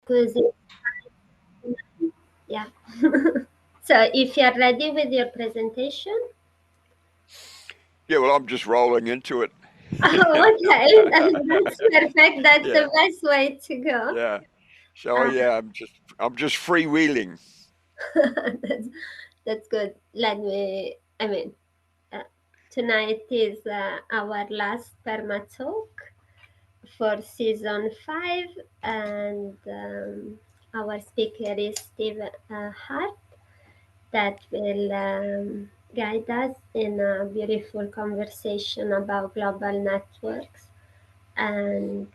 because yeah. So if you're ready with your presentation. Yeah, well, I'm just rolling into it. Oh, okay. That's perfect. That's Yeah, the best way to go. yeah. So Uh, yeah, I'm just freewheeling. that's, that's good. I mean, uh, tonight is our last PermaTalk for season 5, and our speaker is Steve Hart that will guide us in a beautiful conversation about global networks and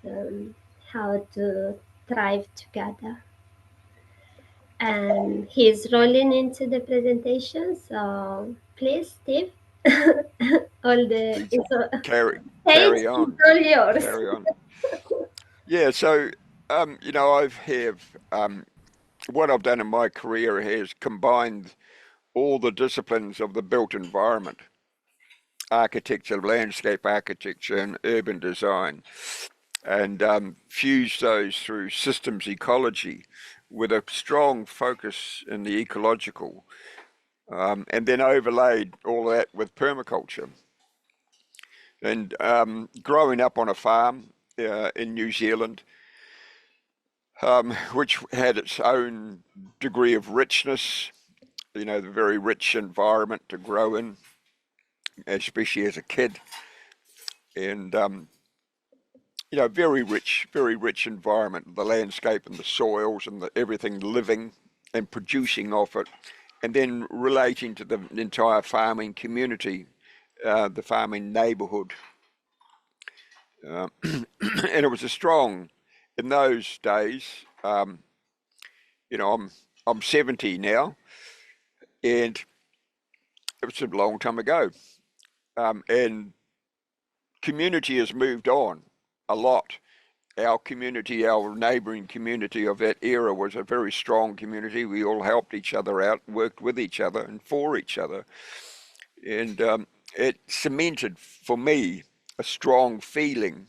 how to thrive together. And he's rolling into the presentation, so please, Steve, all the Please carry stage carry is on, all yours. carry on. Yeah. So I've have what I've done in my career has combined all the disciplines of the built environment, architecture, landscape architecture, and urban design, and fused those through systems ecology with a strong focus in the ecological, and then overlaid all that with permaculture. And growing up on a farm in New Zealand, which had its own degree of richness, the very rich environment to grow in, especially as a kid, and very rich environment, the landscape and the soils and everything living and producing off it, and then relating to the entire farming community, the farming neighbourhood. And it was a strong, in those days, you know, I'm, I'm 70 now, and it was a long time ago. And community has moved on a lot. Our community, our neighbouring community of that era was a very strong community. We all helped each other out, worked with each other and for each other. And it cemented for me a strong feeling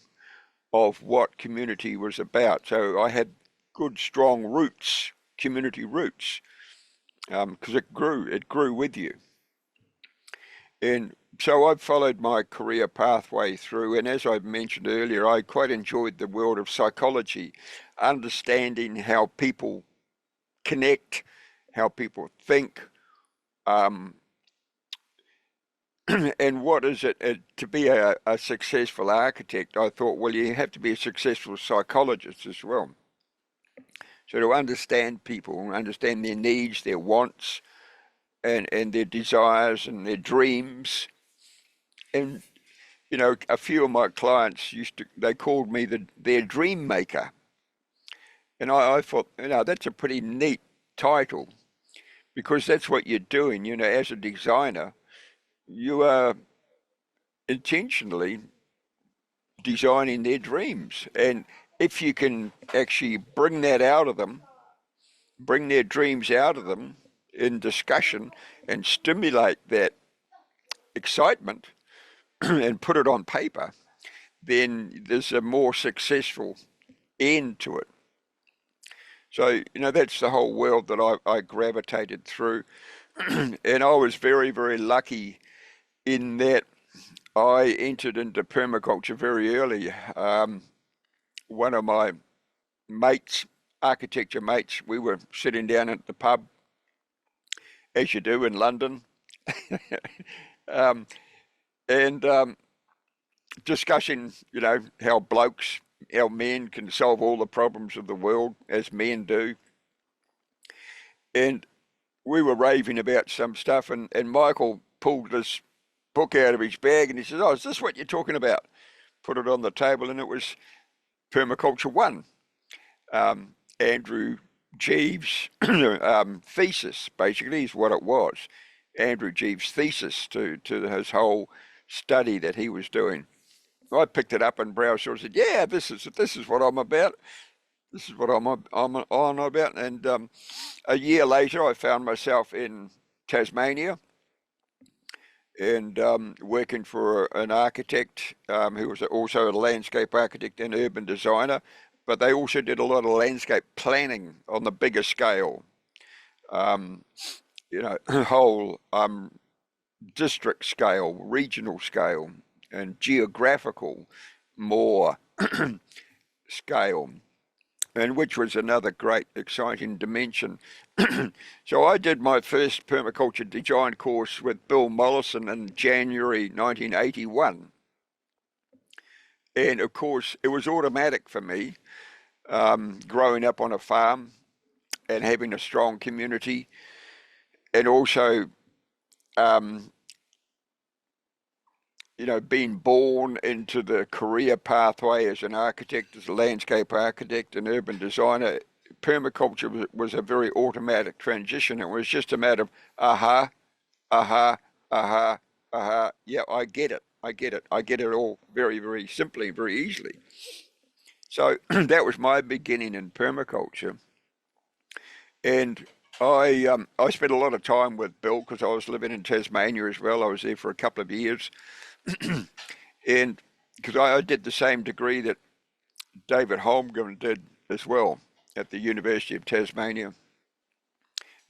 of what community was about. So I had good, strong roots, community roots, because it grew with you. And so I've followed my career pathway through, and as I mentioned earlier, I quite enjoyed the world of psychology, understanding how people connect, how people think, um, and what is it to be a successful architect. I thought, well, you have to be a successful psychologist as well. So to understand people, understand their needs, their wants, and their desires and their dreams. And a few of my clients they called me their dream maker. And I thought, that's a pretty neat title because that's what you're doing. As a designer, you are intentionally designing their dreams. And if you can actually bring that out of them, bring their dreams out of them in discussion and stimulate that excitement and put it on paper, then there's a more successful end to it. So, that's the whole world that I gravitated through. And I was very, very lucky in that I entered into permaculture very early. One of my mates, architecture mates, we were sitting down at the pub, as you do in London, um, and discussing, how men can solve all the problems of the world as men do. And we were raving about some stuff, and Michael pulled this book out of his bag and he says, "Oh, is this what you're talking about?" Put it on the table, and it was Permaculture 1. Andrew Jeeves' thesis, basically, is what it was. Andrew Jeeves' thesis to his whole study that he was doing. I picked it up and browsed through and said, "Yeah, this is what I'm about. This is what I'm on about." And a year later, I found myself in Tasmania and working for an architect who was also a landscape architect and urban designer but they also did a lot of landscape planning on the bigger scale, um, whole district scale, regional scale, and geographical more scale, and which was another great exciting dimension. So I did my first permaculture design course with Bill Mollison in January 1981. And of course, it was automatic for me, growing up on a farm and having a strong community, and also, um, being born into the career pathway as an architect, as a landscape architect, an urban designer. Permaculture was a very automatic transition. It was just a matter of, aha, aha, aha, aha. Yeah, I get it. I get it. I get it all very, very simply, very easily. So that was my beginning in permaculture. And I spent a lot of time with Bill because I was living in Tasmania as well. I was there for a couple of years, and because I did the same degree that David Holmgren did as well at the University of Tasmania,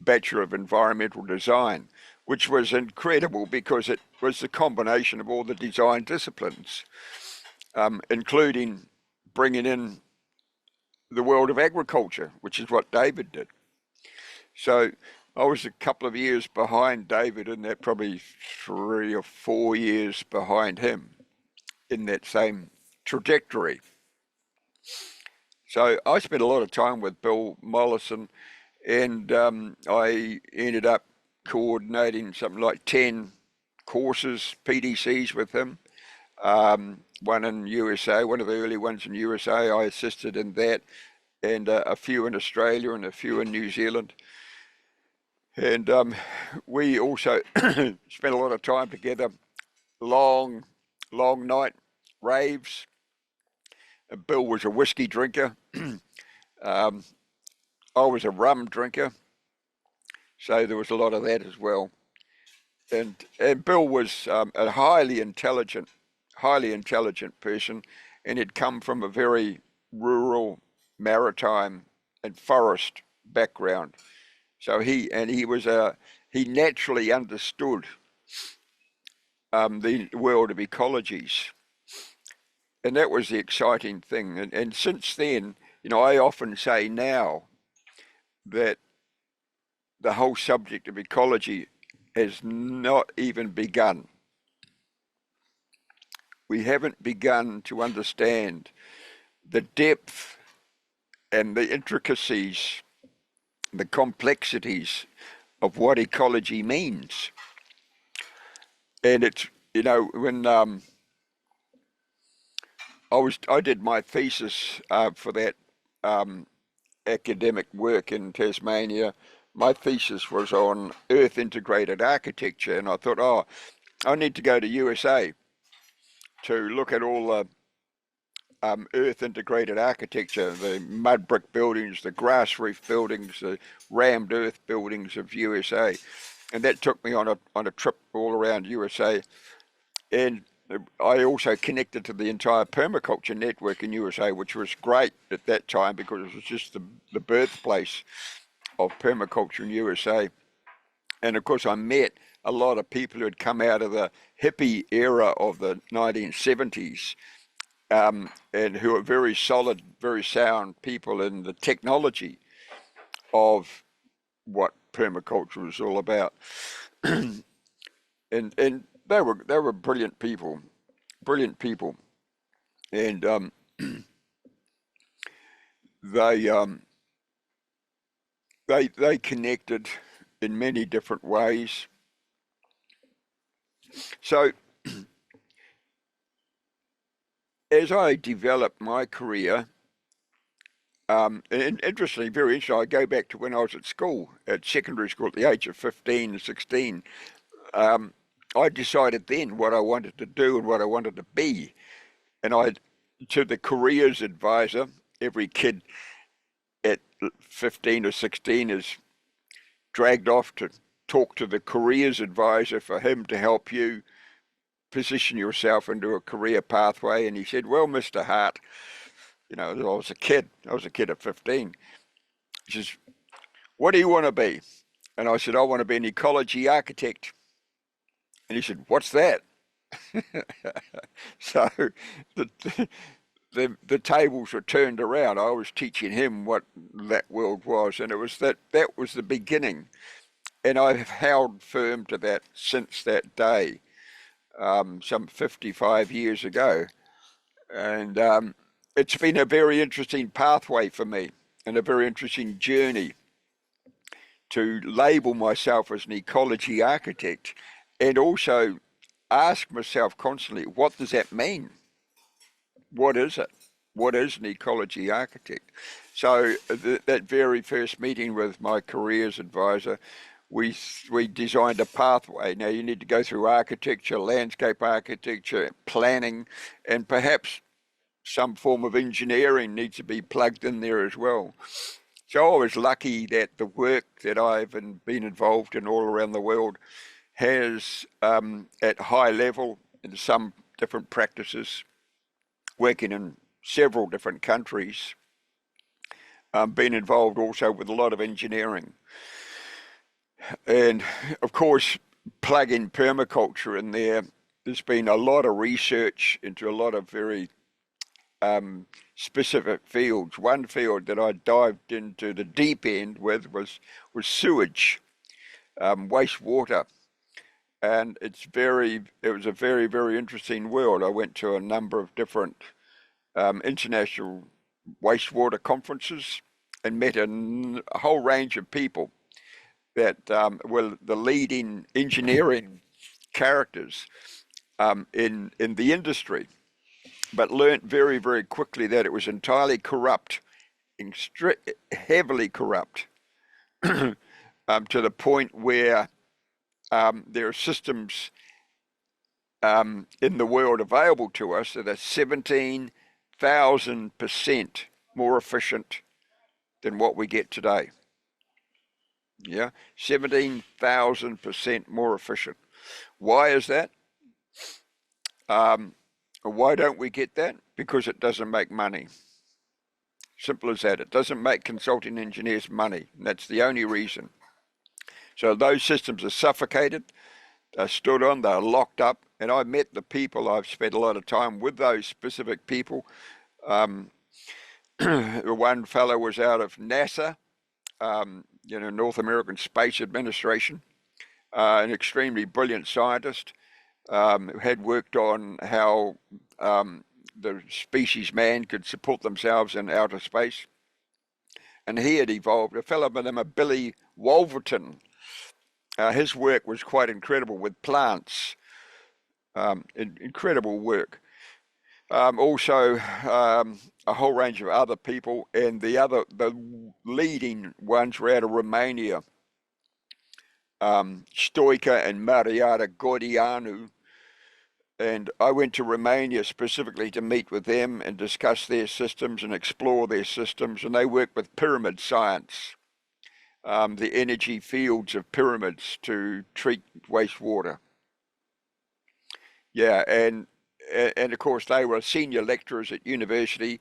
Bachelor of Environmental Design, which was incredible because it was the combination of all the design disciplines, including bringing in the world of agriculture, which is what David did. So I was a couple of years behind David in that, probably 3 or 4 years behind him in that same trajectory. So I spent a lot of time with Bill Mollison, and I ended up coordinating something like 10 courses, PDCs with him. One in USA, one of the early ones in USA, I assisted in that, and a few in Australia and a few in New Zealand. And we also spent a lot of time together, long, long night raves. Bill was a whiskey drinker. um, I was a rum drinker, so there was a lot of that as well. And Bill was a highly intelligent person, and he'd come from a very rural, maritime, and forest background. So he naturally understood the world of ecologies, and that was the exciting thing. And since then, I often say now that the whole subject of ecology has not even begun. We haven't begun to understand the depth and the intricacies, the complexities of what ecology means. And it's, when I did my thesis for that um, academic work in Tasmania. My thesis was on Earth integrated architecture, and I thought, oh, I need to go to USA to look at all the Earth integrated architecture, the mud brick buildings, the grass roof buildings, the rammed earth buildings of USA, and that took me on a trip all around USA. And I also connected to the entire permaculture network in USA, which was great at that time because it was just the birthplace of permaculture in USA. And of course, I met a lot of people who had come out of the hippie era of the 1970s, and who are very solid, very sound people in the technology of what permaculture is all about. And they were brilliant people, and they they connected in many different ways. So as I developed my career, and interestingly, very interesting, I go back to when I was at school, at secondary school, at the age of 15 and 16. Um, I decided then what I wanted to do and what I wanted to be. And to the careers advisor, every kid at 15 or 16 is dragged off to talk to the careers advisor for him to help you position yourself into a career pathway. And he said, well, Mr. Hart, I was a kid. I was a kid at 15. She says, "What do you want to be?" And I said, "I want to be an ecology architect." And he said, "What's that?" So the, the tables were turned around. I was teaching him what that world was, and it was that was the beginning. And I've held firm to that since that day, some 55 years ago. And it's been a very interesting pathway for me and a very interesting journey to label myself as an ecology architect and also ask myself constantly, what does that mean? What is it? What is an ecology architect? So that very first meeting with my careers advisor, we we designed a pathway. Now you need to go through architecture, landscape architecture, planning, and perhaps some form of engineering needs to be plugged in there as well. So I was lucky that the work that I've been involved in all around the world has, at high level, in some different practices, working in several different countries, been involved also with a lot of engineering. And of course, plug in permaculture in there. There's been a lot of research into a lot of very specific fields. One field that I dived into the deep end with was sewage, wastewater. And it was a very, very interesting world. I went to a number of different international wastewater conferences and met a whole range of people that were the leading engineering characters in the industry, but learnt very, very quickly that it was entirely corrupt, heavily corrupt, to the point where there are systems in the world available to us that are 17,000% more efficient than what we get today. Yeah, 17,000% more efficient. Why is that? Why don't we get that? Because it doesn't make money. Simple as that. It doesn't make consulting engineers money. And that's the only reason. So those systems are suffocated, they're stood on, they're locked up. And I met the people, I've spent a lot of time with those specific people. Um, one fellow was out of NASA, North American Space Administration, an extremely brilliant scientist who had worked on how the species man could support themselves in outer space. And he had evolved, a fellow by the name of Billy Wolverton. His work was quite incredible with plants, incredible work. Also, a whole range of other people, and the leading ones were out of Romania, Stoica and Mariata Gordianu. And I went to Romania specifically to meet with them and discuss their systems and explore their systems. And they work with pyramid science, the energy fields of pyramids to treat wastewater. Yeah, and of course they were senior lecturers at university,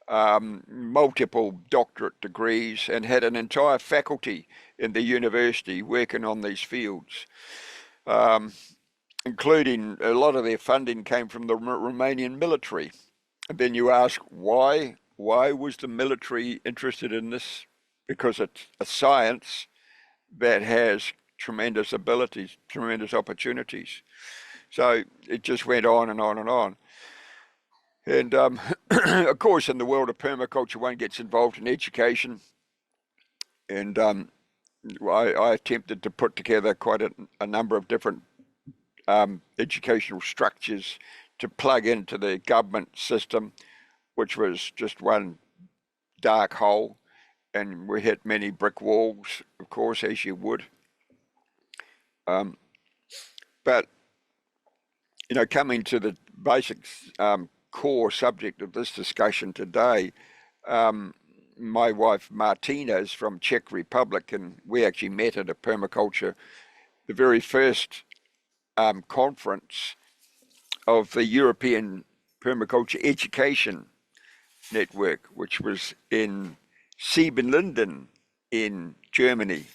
multiple doctorate degrees, and had an entire faculty in the university working on these fields. Um, Including a lot of their funding came from the Romanian military. And then you ask why? Why was the military interested in this? Because it's a science that has tremendous abilities, tremendous opportunities. So it just went on and on and on. And of course, in the world of permaculture, one gets involved in education. And I attempted to put together quite a number of different educational structures to plug into the government system, which was just one dark hole. And we hit many brick walls, of course, as you would. Um, but, coming to the basic core subject of this discussion today, my wife Martina is from Czech Republic, and we actually met at a permaculture, the very first conference of the European Permaculture Education network, which was in Siebenlinden in Germany,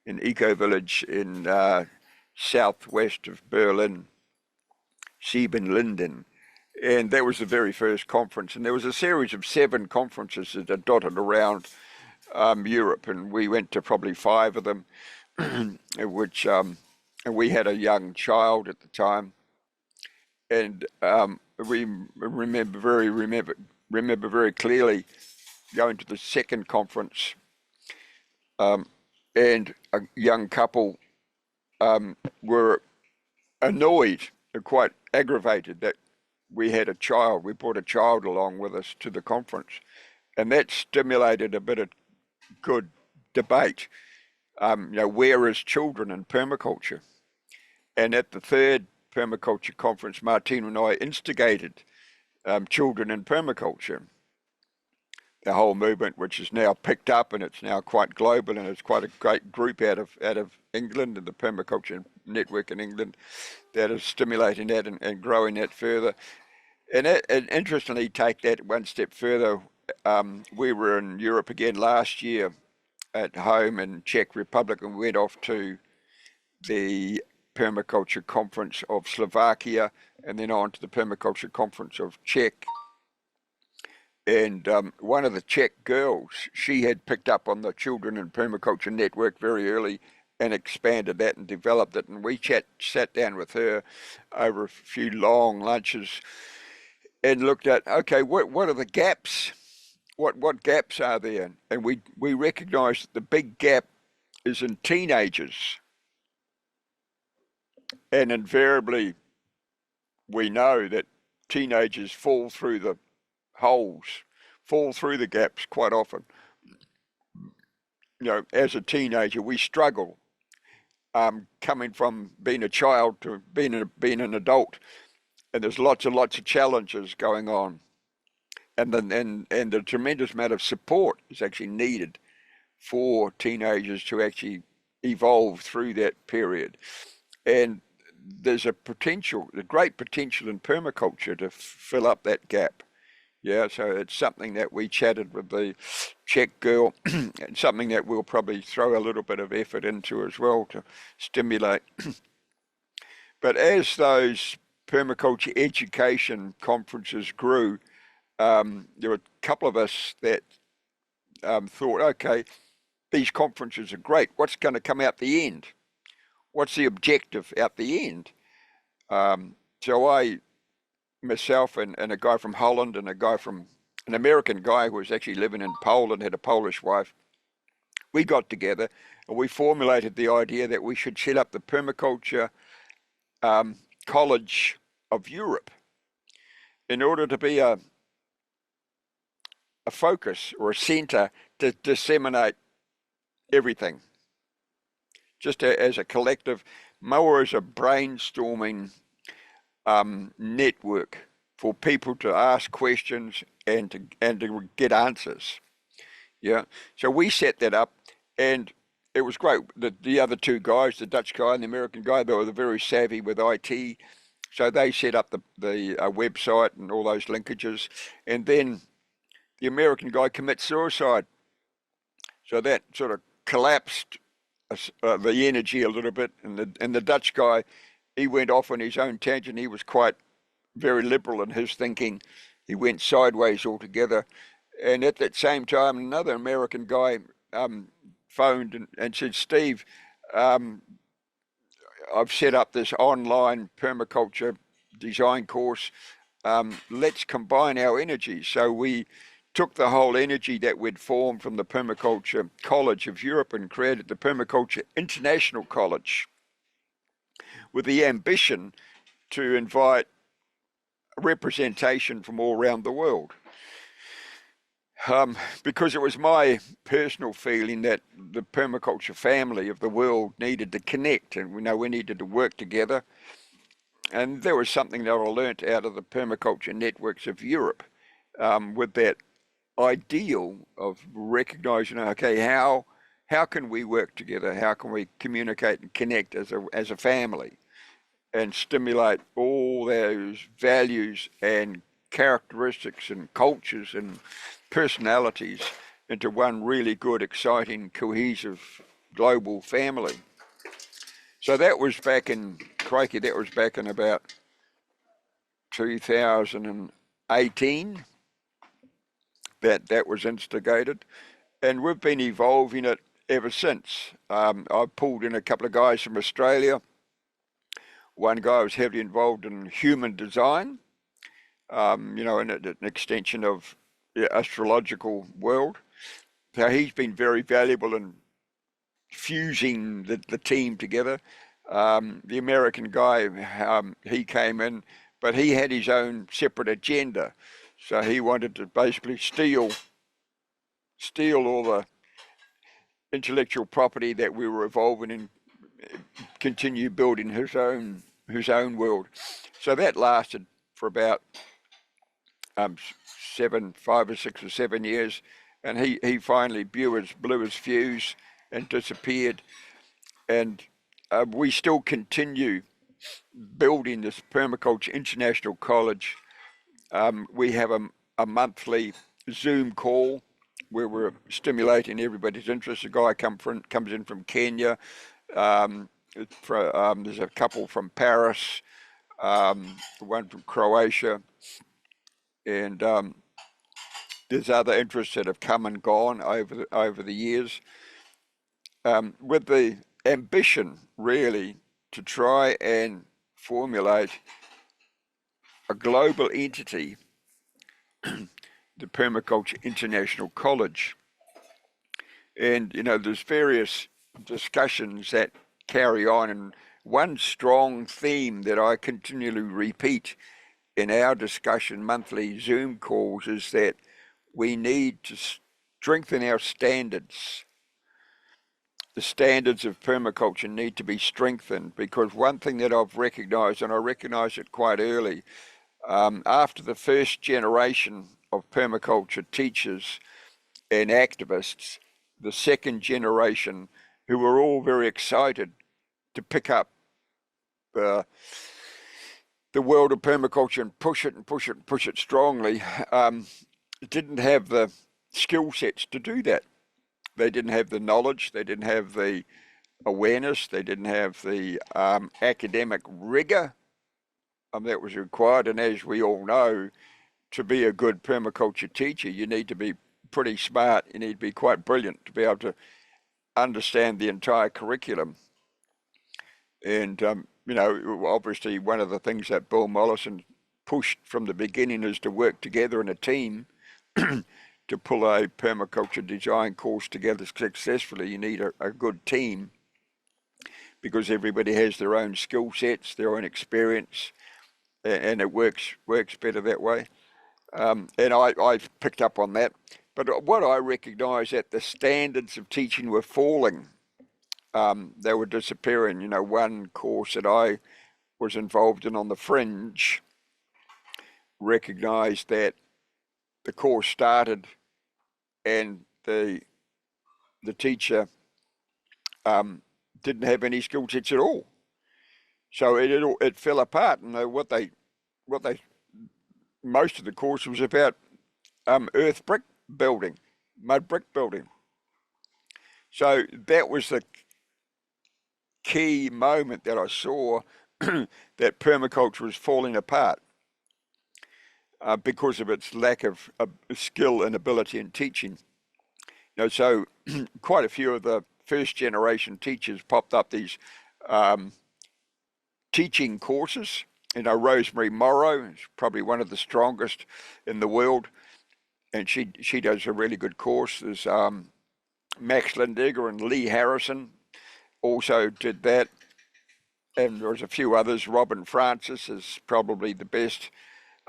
in Eco Village in southwest of Berlin, Siebenlinden. And that was the very first conference. And there was a series of 7 conferences that are dotted around Europe, and we went to probably 5 of them, which and we had a young child at the time, and we remember very clearly going to the second conference, um, and a young couple were annoyed and quite aggravated that we had a child. We brought a child along with us to the conference, and that stimulated a bit of good debate. Where is children in permaculture? And at the third permaculture conference, Martine and I instigated children in permaculture, the whole movement, which is now picked up and it's now quite global, and it's quite a great group out of England and the permaculture network in England that is stimulating that and growing that further. And interestingly, take that one step further. We were in Europe again last year at home in Czech Republic, and we went off to the permaculture conference of Slovakia, and then on to the permaculture conference of Czech. And one of the Czech girls, she had picked up on the Children in Permaculture Network very early and expanded that and developed it. And we sat down with her over a few long lunches and looked at, okay, what are the gaps? What gaps are there? And we recognised that the big gap is in teenagers. And invariably, we know that teenagers fall through the holes, fall through the gaps quite often. As a teenager, we struggle coming from being a child to being an adult, and there's lots and lots of challenges going on, and the tremendous amount of support is actually needed for teenagers to actually evolve through that period. And there's a great potential in permaculture to fill up that gap. Yeah, so it's something that we chatted with the Czech girl, and something that we'll probably throw a little bit of effort into as well to stimulate. But as those permaculture education conferences grew, there were a couple of us that thought, okay, these conferences are great. What's going to come out the end? What's the objective out the end? So myself and a guy from Holland and an American guy who was actually living in Poland, had a Polish wife, we got together and we formulated the idea that we should set up the Permaculture College of Europe in order to be a focus or a centre to disseminate everything, just as a collective, more as a brainstorming network for people to ask questions and to get answers. Yeah, so we set that up, and it was great. The other 2 guys, the Dutch guy and the American guy, they were very savvy with IT, so they set up the website and all those linkages, and then the American guy commits suicide, so that sort of collapsed the energy a little bit, and the Dutch guy, he went off on his own tangent. He was quite very liberal in his thinking. He went sideways altogether. And at that same time, another American guy phoned and said, Steve, I've set up this online permaculture design course. Let's combine our energy. So we took the whole energy that we'd formed from the Permaculture College of Europe and created the Permaculture International College, with the ambition to invite representation from all around the world. Because it was my personal feeling that the permaculture family of the world needed to connect, and we needed to work together. And there was something that I learnt out of the permaculture networks of Europe, with that ideal of recognizing, okay, how can we work together? How can we communicate and connect as a family and stimulate all those values and characteristics and cultures and personalities into one really good, exciting, cohesive global family. So that was back in, crikey, that was back in about 2018 that was instigated, and we've been evolving it ever since. I've pulled in a couple of guys from Australia. One guy was heavily involved in human design, in an extension of the astrological world. So he's been very valuable in fusing the team together. The American guy, he came in, but he had his own separate agenda. So he wanted to basically steal all the intellectual property that we were evolving and continue building his own world. So that lasted for about 5 or 6 or 7 years, and he finally blew his fuse and disappeared. And we still continue building this Permaculture International College. We have a monthly Zoom call where we're stimulating everybody's interest. A guy comes in from Kenya. There's a couple from Paris, one from Croatia, and there's other interests that have come and gone over the years, with the ambition really to try and formulate a global entity, the Permaculture International College. And there's various discussions that carry on, and one strong theme that I continually repeat in our discussion monthly Zoom calls is that we need to strengthen our standards. The standards of permaculture need to be strengthened, because one thing that I've recognised, and I recognised it quite early, after the first generation of permaculture teachers and activists, the second generation, who were all very excited to pick up the world of permaculture and push it and push it and push it strongly, didn't have the skill sets to do that. They didn't have the knowledge, they didn't have the awareness, they didn't have the academic rigor that was required. And as we all know, to be a good permaculture teacher, you need to be pretty smart, you need to be quite brilliant to be able to understand the entire curriculum. And, obviously one of the things that Bill Mollison pushed from the beginning is to work together in a team. To pull a permaculture design course together successfully, you need a good team, because everybody has their own skill sets, their own experience, and it works better that way. And I've picked up on that. But what I recognise, that the standards of teaching were falling. They were disappearing. One course that I was involved in on the fringe recognised that the course started and the teacher didn't have any skill sets at all. So it fell apart, and most of the course was about earth brick building, mud brick building. So that was the key moment that I saw that permaculture was falling apart, because of its lack of skill and ability in teaching. So quite a few of the first generation teachers popped up these teaching courses. Rosemary Morrow is probably one of the strongest in the world, and she does a really good course. There's Max Lindegger and Lee Harrison also did that, and there's a few others. Robin Francis is probably the best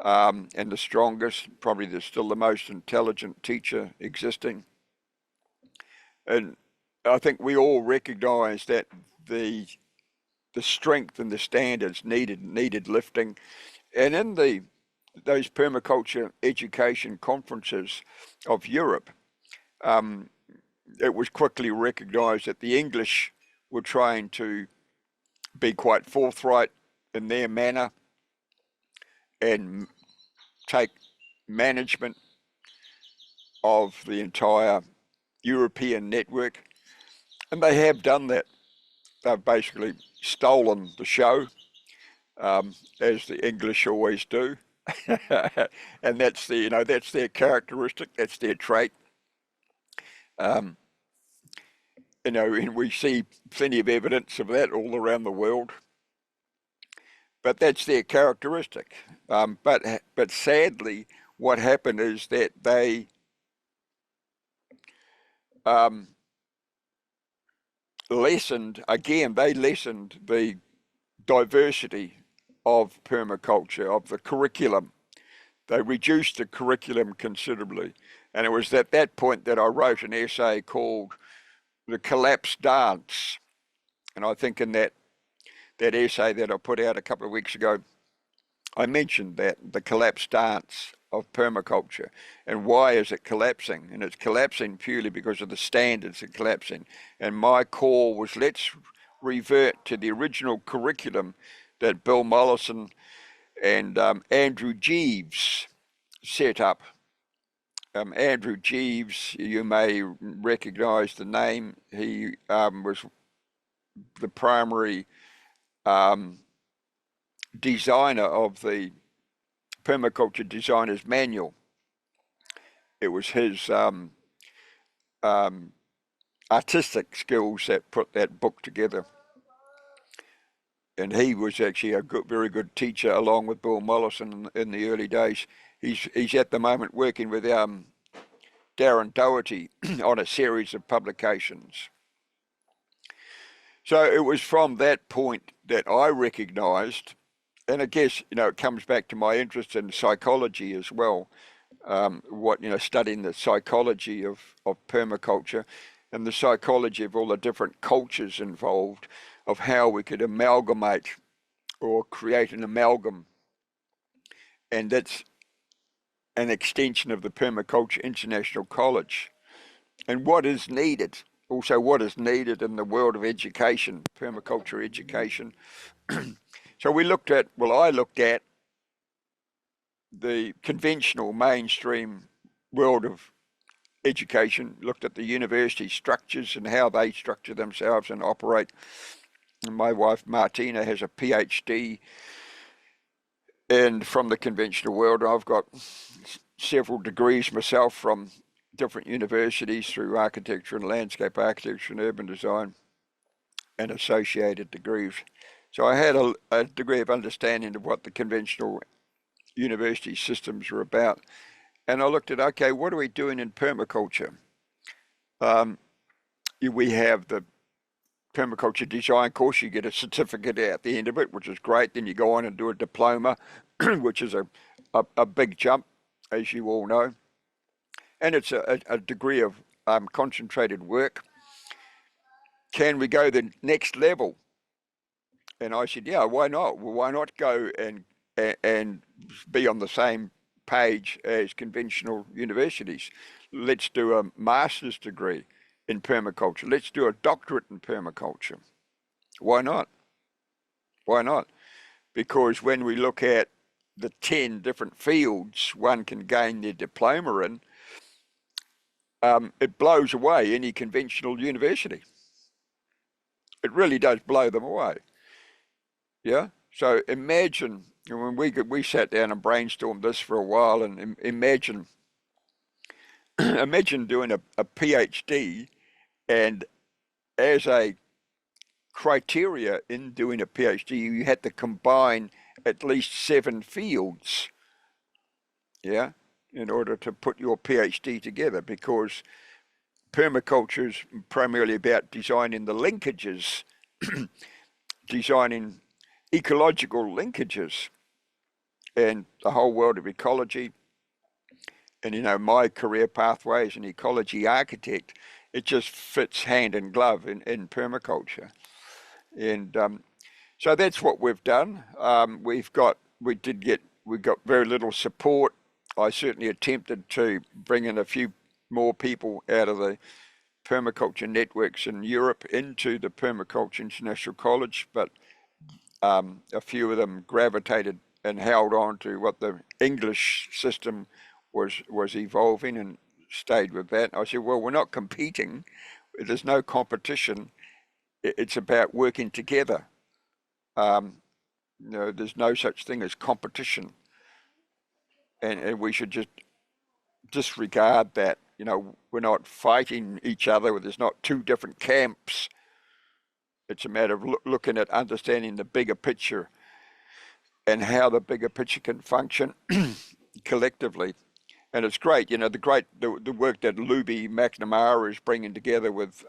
and the strongest, probably still the most intelligent teacher existing. And I think we all recognise that the strength and the standards needed lifting. And in those permaculture education conferences of Europe, it was quickly recognised that the English were trying to be quite forthright in their manner and take management of the entire European network, and they have done that. They've basically stolen the show, as the English always do, and that's their characteristic, that's their trait. Um, and we see plenty of evidence of that all around the world. But that's their characteristic. But sadly, what happened is that they um, lessened the diversity of permaculture, of the curriculum. They reduced the curriculum considerably. And it was at that point that I wrote an essay called The Collapse Dance. And I think in that essay that I put out a couple of weeks ago, I mentioned that the collapse dance of permaculture, and why is it collapsing? And it's collapsing purely because of the standards are collapsing. And my call was, let's revert to the original curriculum that Bill Mollison and Andrew Jeeves set up. Andrew Jeeves, you may recognize the name. He was the primary um, designer of the Permaculture Designer's Manual. It was his um, artistic skills that put that book together. And he was actually a very good teacher, along with Bill Mollison in the early days. He's at the moment working with Darren Doherty on a series of publications. So it was from that point that I recognised, and I guess it comes back to my interest in psychology as well. Studying the psychology of permaculture and the psychology of all the different cultures involved, of how we could amalgamate or create an amalgam. And that's an extension of the Permaculture International College. And what is needed, also what is needed in the world of education, permaculture education. So I looked at the conventional mainstream world of education, looked at the university structures and how they structure themselves and operate. And my wife Martina has a PhD from the conventional world. I've got several degrees myself from different universities through architecture and landscape architecture and urban design and associated degrees. So I had a degree of understanding of what the conventional university systems were about. And I looked at, okay, what are we doing in permaculture? We have the permaculture design course. You get a certificate at the end of it, which is great. Then you go on and do a diploma, which is a big jump, as you all know. And it's a degree of concentrated work. Can we go the next level? And I said, yeah, why not? Well, why not go and be on the same page as conventional universities? Let's do a master's degree in permaculture. Let's do a doctorate in permaculture. Why not? Why not? Because when we look at the 10 different fields one can gain their diploma in, it blows away any conventional university. It really does blow them away. Yeah. So imagine when we sat down and brainstormed this for a while, and imagine imagine doing a PhD, and as a criteria in doing a PhD, you had to combine at least 7 fields. Yeah, in order to put your PhD together, because permaculture is primarily about designing the linkages, designing ecological linkages, and the whole world of ecology. And my career pathway as an ecology architect, it just fits hand in glove in permaculture. And so that's what we've done. We got very little support. I certainly attempted to bring in a few more people out of the permaculture networks in Europe into the Permaculture International College, but a few of them gravitated and held on to what the English system was evolving and stayed with that. I said, well, we're not competing. There's no competition. It's about working together. Um, there's no such thing as competition, and we should just disregard that. We're not fighting each other. There's not two different camps. It's a matter of looking at understanding the bigger picture and how the bigger picture can function collectively. And it's great, the work that Luby McNamara is bringing together with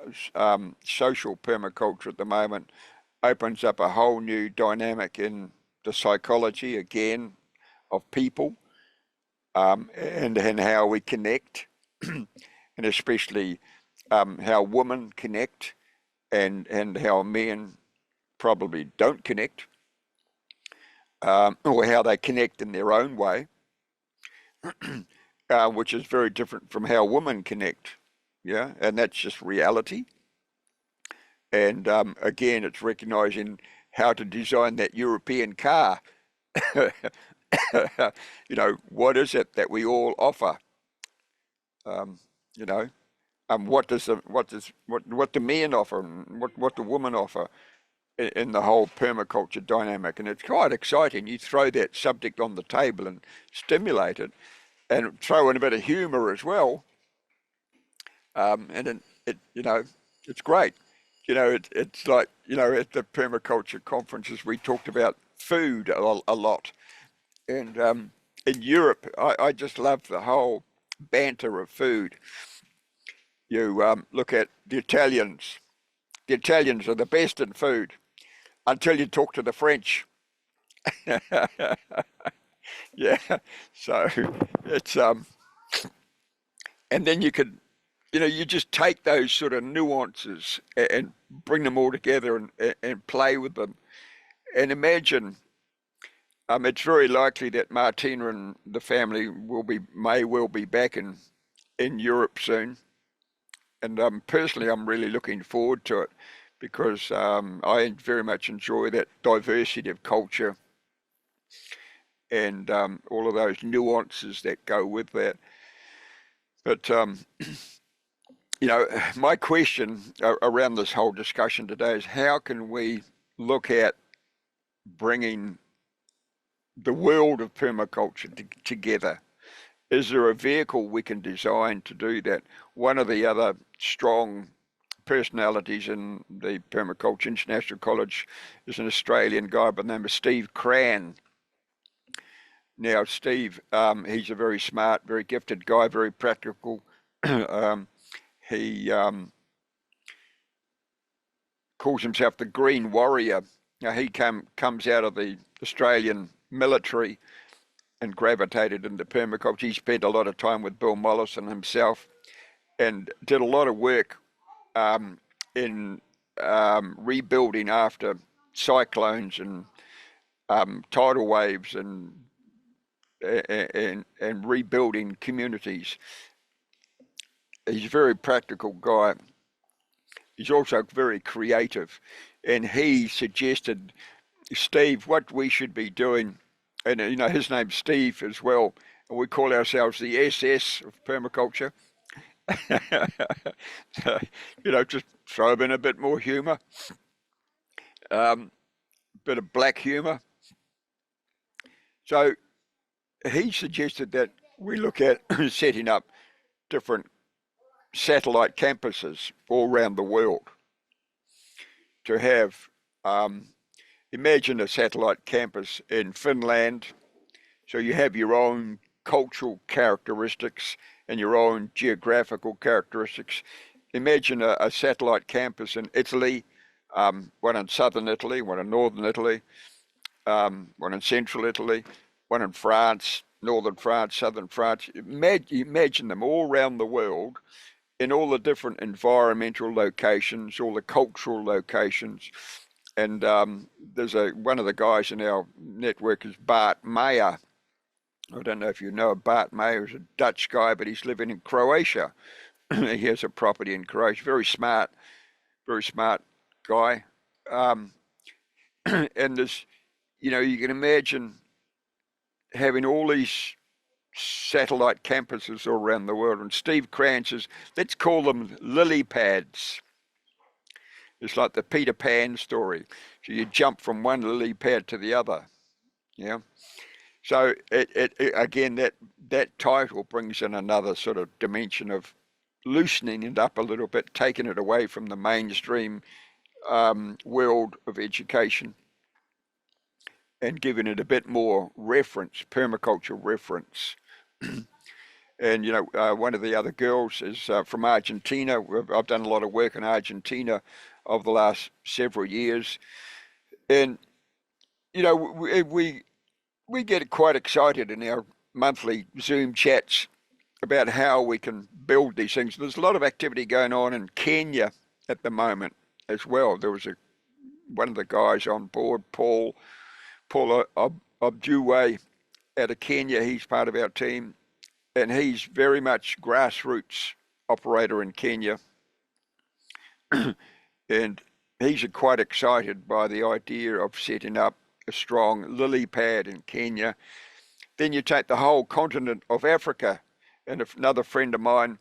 social permaculture at the moment opens up a whole new dynamic in the psychology, again, of people, and how we connect, and especially how women connect, and how men probably don't connect, or how they connect in their own way, which is very different from how women connect. Yeah, and that's just reality. And again, it's recognizing how to design that European car. What is it that we all offer? Um, you know, what the men offer, and what the women offer in the whole permaculture dynamic, and it's quite exciting. You throw that subject on the table and stimulate it, and throw in a bit of humour as well, and it's great. It's like at the permaculture conferences we talked about food a lot, and in Europe I just love the whole banter of food. You look at the Italians. The Italians are the best in food until you talk to the French. Yeah, so it's and then you could, you just take those sort of nuances and bring them all together and play with them. And imagine, it's very likely that Martina and the family may well be back in Europe soon. And personally, I'm really looking forward to it because I very much enjoy that diversity of culture and all of those nuances that go with that. But my question around this whole discussion today is how can we look at bringing the world of permaculture together? Is there a vehicle we can design to do that? One of the other strong personalities in the Permaculture International College is an Australian guy by the name of Steve Cran. Now, Steve, he's a very smart, very gifted guy, very practical. He calls himself the Green Warrior. Now, he comes out of the Australian military and gravitated into permaculture. He spent a lot of time with Bill Mollison himself and did a lot of work in rebuilding after cyclones and tidal waves and rebuilding communities. He's a very practical guy. He's also very creative, and he suggested, Steve, what we should be doing, and his name's Steve as well, and we call ourselves the SS of permaculture. Just throw in a bit more humour, bit of black humour. So he suggested that we look at setting up different satellite campuses all around the world to have, imagine a satellite campus in Finland, so you have your own cultural characteristics and your own geographical characteristics. Imagine a satellite campus in Italy, one in southern Italy, one in northern Italy, one in central Italy, one in France, northern France, southern France. Imagine them all around the world in all the different environmental locations, all the cultural locations. And there's one of the guys in our network is Bart Meyer. I don't know if you know Bart Meyer. He's a Dutch guy, but he's living in Croatia. He has a property in Croatia. Very smart guy. And there's, you can imagine having all these satellite campuses all around the world. And Steve Kranz is, let's call them lily pads. It's like the Peter Pan story. So you jump from one lily pad to the other. Yeah. So again, that title brings in another sort of dimension of loosening it up a little bit, taking it away from the mainstream world of education and giving it a bit more reference, permaculture reference. And one of the other girls is from Argentina. I've done a lot of work in Argentina over the last several years, and we get quite excited in our monthly Zoom chats about how we can build these things. There's a lot of activity going on in Kenya at the moment as well. There was one of the guys on board, Paul Objuwe out of Kenya. He's part of our team, and he's very much grassroots operator in Kenya, and he's quite excited by the idea of setting up a strong lily pad in Kenya. Then you take the whole continent of Africa, and another friend of mine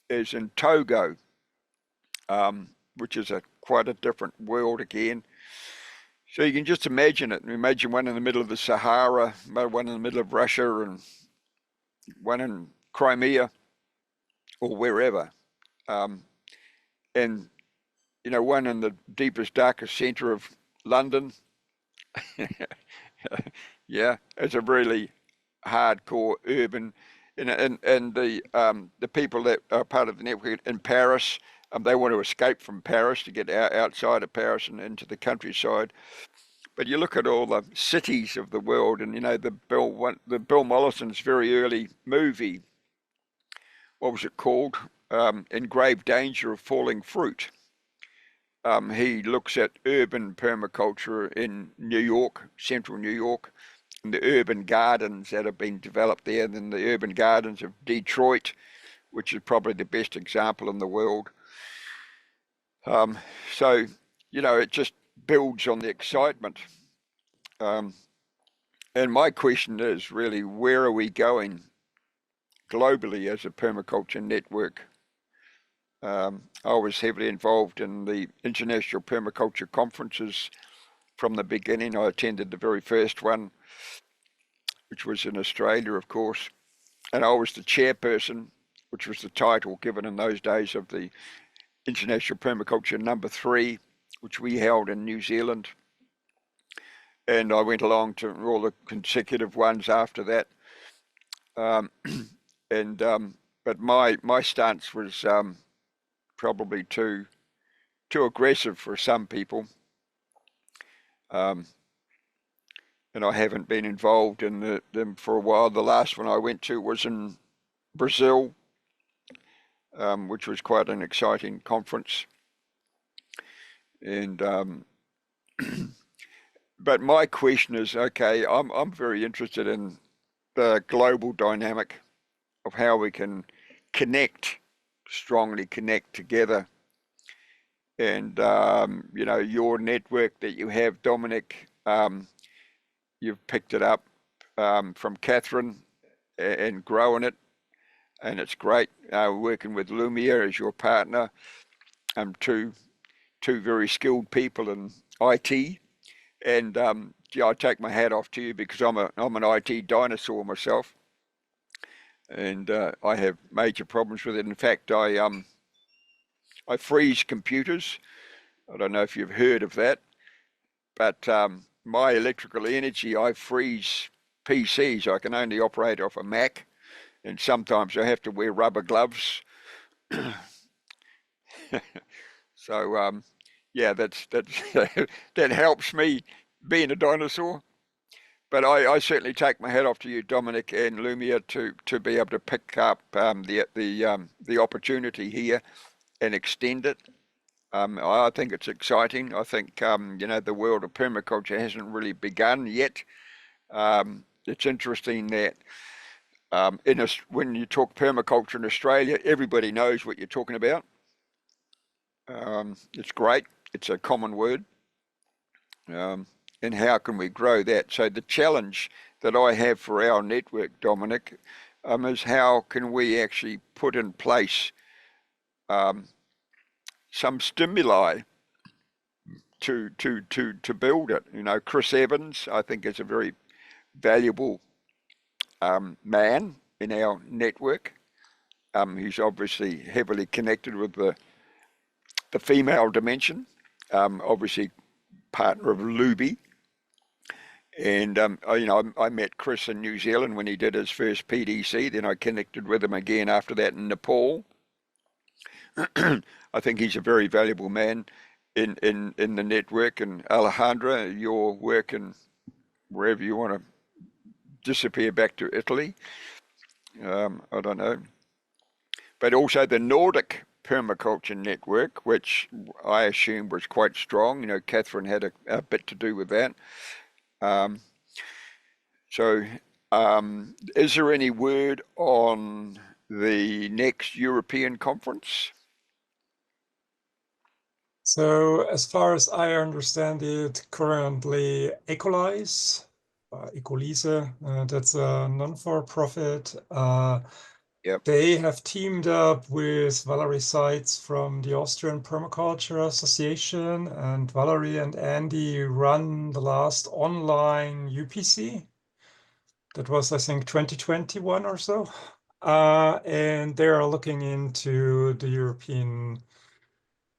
is in Togo, which is quite a different world again. So you can just imagine it. Imagine one in the middle of the Sahara, one in the middle of Russia, and one in Crimea or wherever. And, one in the deepest, darkest centre of London. Yeah, it's a really hardcore urban, and the people that are part of the network in Paris, they want to escape from Paris to get outside of Paris and into the countryside. But you look at all the cities of the world, and the Bill Mollison's very early movie, what was it called? In Grave Danger of Falling Fruit. He looks at urban permaculture in New York, central New York, and the urban gardens that have been developed there, and then the urban gardens of Detroit, which is probably the best example in the world. So, it just builds on the excitement. And my question is really, where are we going globally as a permaculture network? I was heavily involved in the international permaculture conferences from the beginning. I attended the very first one, which was in Australia, of course, and I was the chairperson, which was the title given in those days, of the International Permaculture #3, which we held in New Zealand. And I went along to all the consecutive ones after that. But my stance was probably too aggressive for some people. And I haven't been involved in them for a while. The last one I went to was in Brazil, which was quite an exciting conference. And but my question is, okay, I'm very interested in the global dynamic of how we can strongly connect together. And your network that you have, Dominic, you've picked it up from Catherine and growing it, and it's great working with Lumia as your partner. Two very skilled people in IT, and I take my hat off to you because I'm an IT dinosaur myself, and I have major problems with it. In fact, I freeze computers. I don't know if you've heard of that, but my electrical energy, I freeze PCs. I can only operate off a Mac, and sometimes I have to wear rubber gloves. So yeah, that's that helps me being a dinosaur. But I certainly take my hat off to you, Dominic and Lumia, to be able to pick up the opportunity here and extend it. I think it's exciting. I think the world of permaculture hasn't really begun yet. It's interesting that when you talk permaculture in Australia, everybody knows what you're talking about. It's great. It's a common word. And how can we grow that? So the challenge that I have for our network, Dominic, is how can we actually put in place um, some stimuli to build it. You know, Chris Evans, I think, is a very valuable man in our network. He's obviously heavily connected with the female dimension. Obviously, partner of Luby. And I met Chris in New Zealand when he did his first PDC. Then I connected with him again after that in Nepal. I think he's a very valuable man in the network. And Alejandra, your work and wherever you want to disappear back to Italy, I don't know. But also the Nordic permaculture network, which I assume was quite strong. You know, Catherine had a bit to do with that. Um, so, is there any word on the next European conference? So as far as I understand it, currently Ecolise, that's a non-for-profit. Yep. They have teamed up with Valerie Seitz from the Austrian Permaculture Association, and Valerie and Andy run the last online UPC. That was, I think, 2021 or so. And they are looking into the European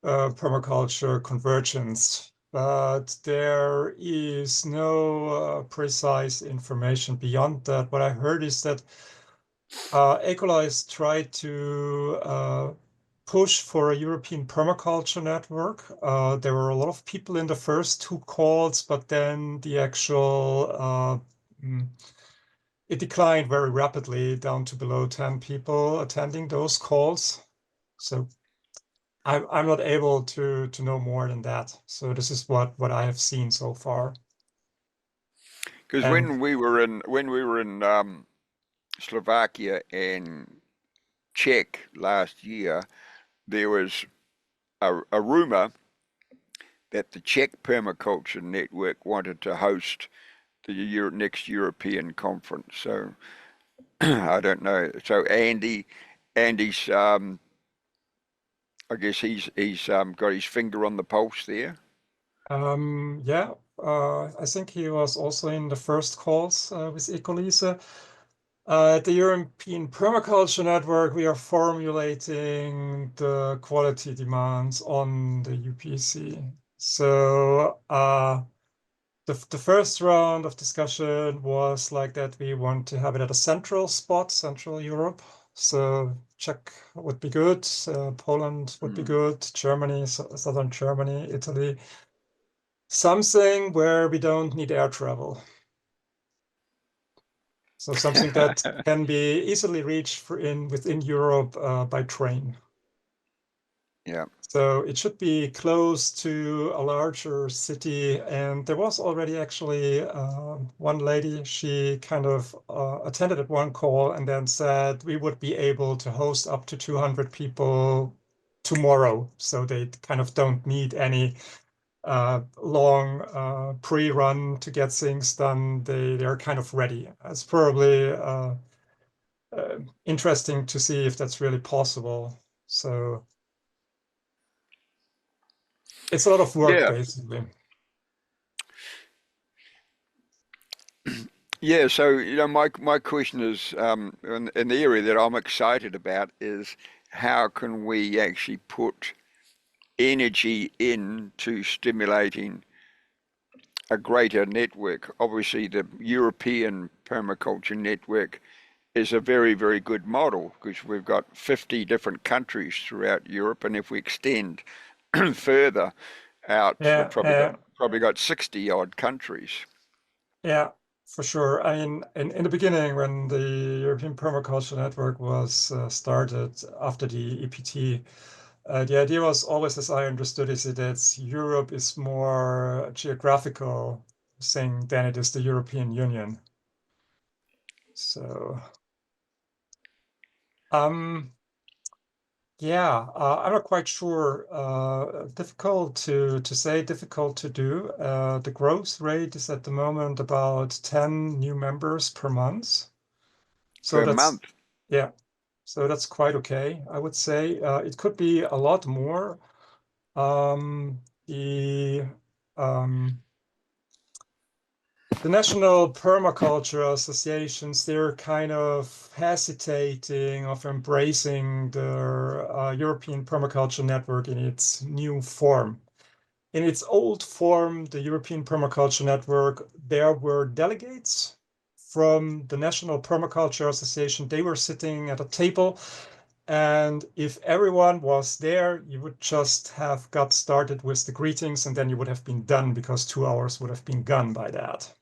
permaculture convergence, but there is no precise information beyond that. What I heard is that Ecolise tried to push for a European permaculture network. There were a lot of people in the first two calls, but then the actual it declined very rapidly down to below 10 people attending those calls. So I'm not able to know more than that. So this is what I have seen so far. Because And when we were in Slovakia and Czech last year, there was a rumor that the Czech Permaculture Network wanted to host the next European conference. So I don't know. So Andy's I guess he's got his finger on the pulse there. yeah, I think he was also in the first calls with Ecolise. At the European Permaculture Network, we are formulating the quality demands on the UPC. So the first round of discussion was like that we want to have it at a central spot, Central Europe. So Czech would be good, Poland would be Mm. good, Germany, southern Germany, Italy. Something where we don't need air travel. So something that can be easily reached within Europe by train. Yeah. So it should be close to a larger city. And there was already actually one lady, she kind of attended at one call and then said we would be able to host up to 200 people tomorrow. So they kind of don't need any long pre-run to get things done. They're kind of ready. It's probably interesting to see if that's really possible. So it's a lot of work, Yeah. basically. Yeah, so my question is, in the area that I'm excited about is how can we actually put energy into stimulating a greater network? Obviously, the European permaculture network is a very, very good model because we've got 50 different countries throughout Europe, and if we extend further out, we've Yeah, probably got 60 odd countries. yeah, for sure. I mean, in the beginning, when the European Permaculture Network was started after the EPT, the idea was always, as I understood it, is that Europe is more a geographical thing than it is the European Union. So, um, Yeah, I'm not quite sure. Difficult to say, difficult to do. The growth rate is at the moment about 10 new members per month. So per that's, month? yeah, so that's quite okay, I would say. It could be a lot more. The um, the National Permaculture Associations, they're kind of hesitating of embracing the European Permaculture Network in its new form. In its old form, the European Permaculture Network, there were delegates from the National Permaculture Association. They were sitting at a table, and if everyone was there, you would just have got started with the greetings, and then you would have been done because 2 hours would have been gone by that.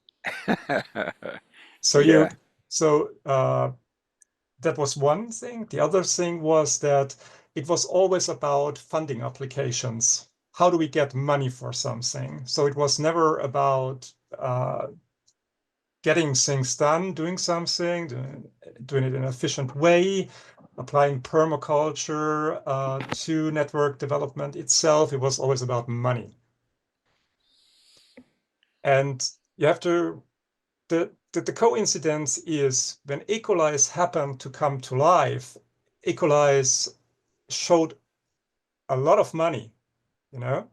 So Yeah. that was one thing. The other thing was that it was always about funding applications. How do we get money for something? So it was never about getting things done, doing something, doing it in an efficient way, applying permaculture to network development itself. It was always about money. And you have to the coincidence is when Equalize happened to come to life, Equalize showed a lot of money, you know?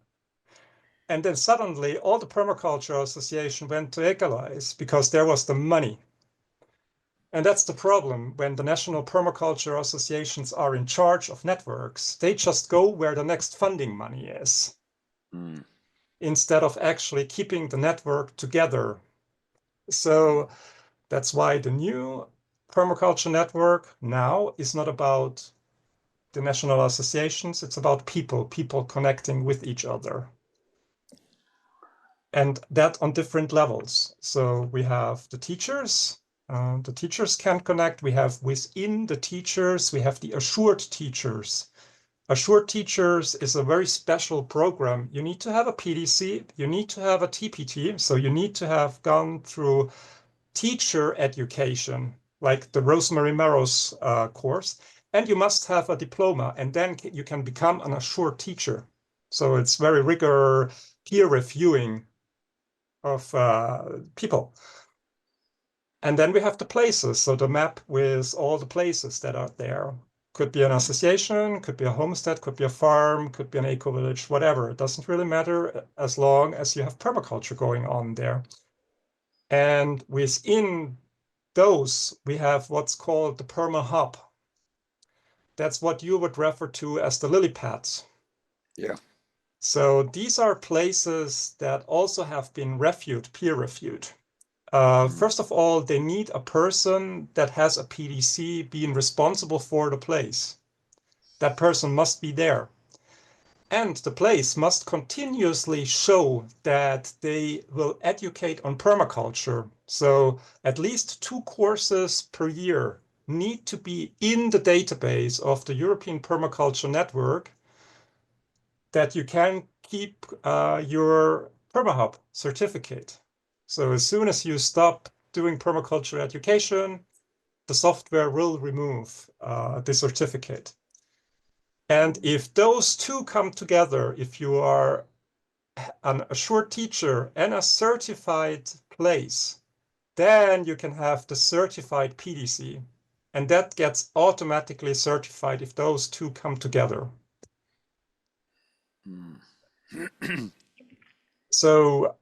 And then suddenly all the permaculture association went to Equalize because there was the money. And that's the problem when the national permaculture associations are in charge of networks. They just go where the next funding money is Mm. instead of actually keeping the network together. So that's why the new permaculture network now is not about the national associations, it's about people connecting with each other. And that on different levels. So we have the teachers can connect. We have within the teachers, we have the assured teachers. Assured teachers is a very special program. You need to have a PDC, you need to have a TPT, so you need to have gone through teacher education, like the Rosemary Merrow's course, and you must have a diploma, and then you can become an assured teacher. So it's very rigor peer reviewing of people. And then we have the places, so the map with all the places that are there. Could be an association, could be a homestead, could be a farm, could be an eco-village, whatever. It doesn't really matter as long as you have permaculture going on there. And within those, we have what's called the Perma Hub. That's what you would refer to as the lily pads. Yeah. So these are places that also have been reviewed, peer reviewed. Mm. First of all, they need a person that has a PDC being responsible for the place. That person must be there. And the place must continuously show that they will educate on permaculture. So at least 2 courses per year need to be in the database of the European Permaculture Network that you can keep your PermaHub certificate. So as soon as you stop doing permaculture education, the software will remove the certificate. And if those two come together, if you are an assured teacher and a certified place, then you can have the certified PDC. And that gets automatically certified if those two come together. Mm. So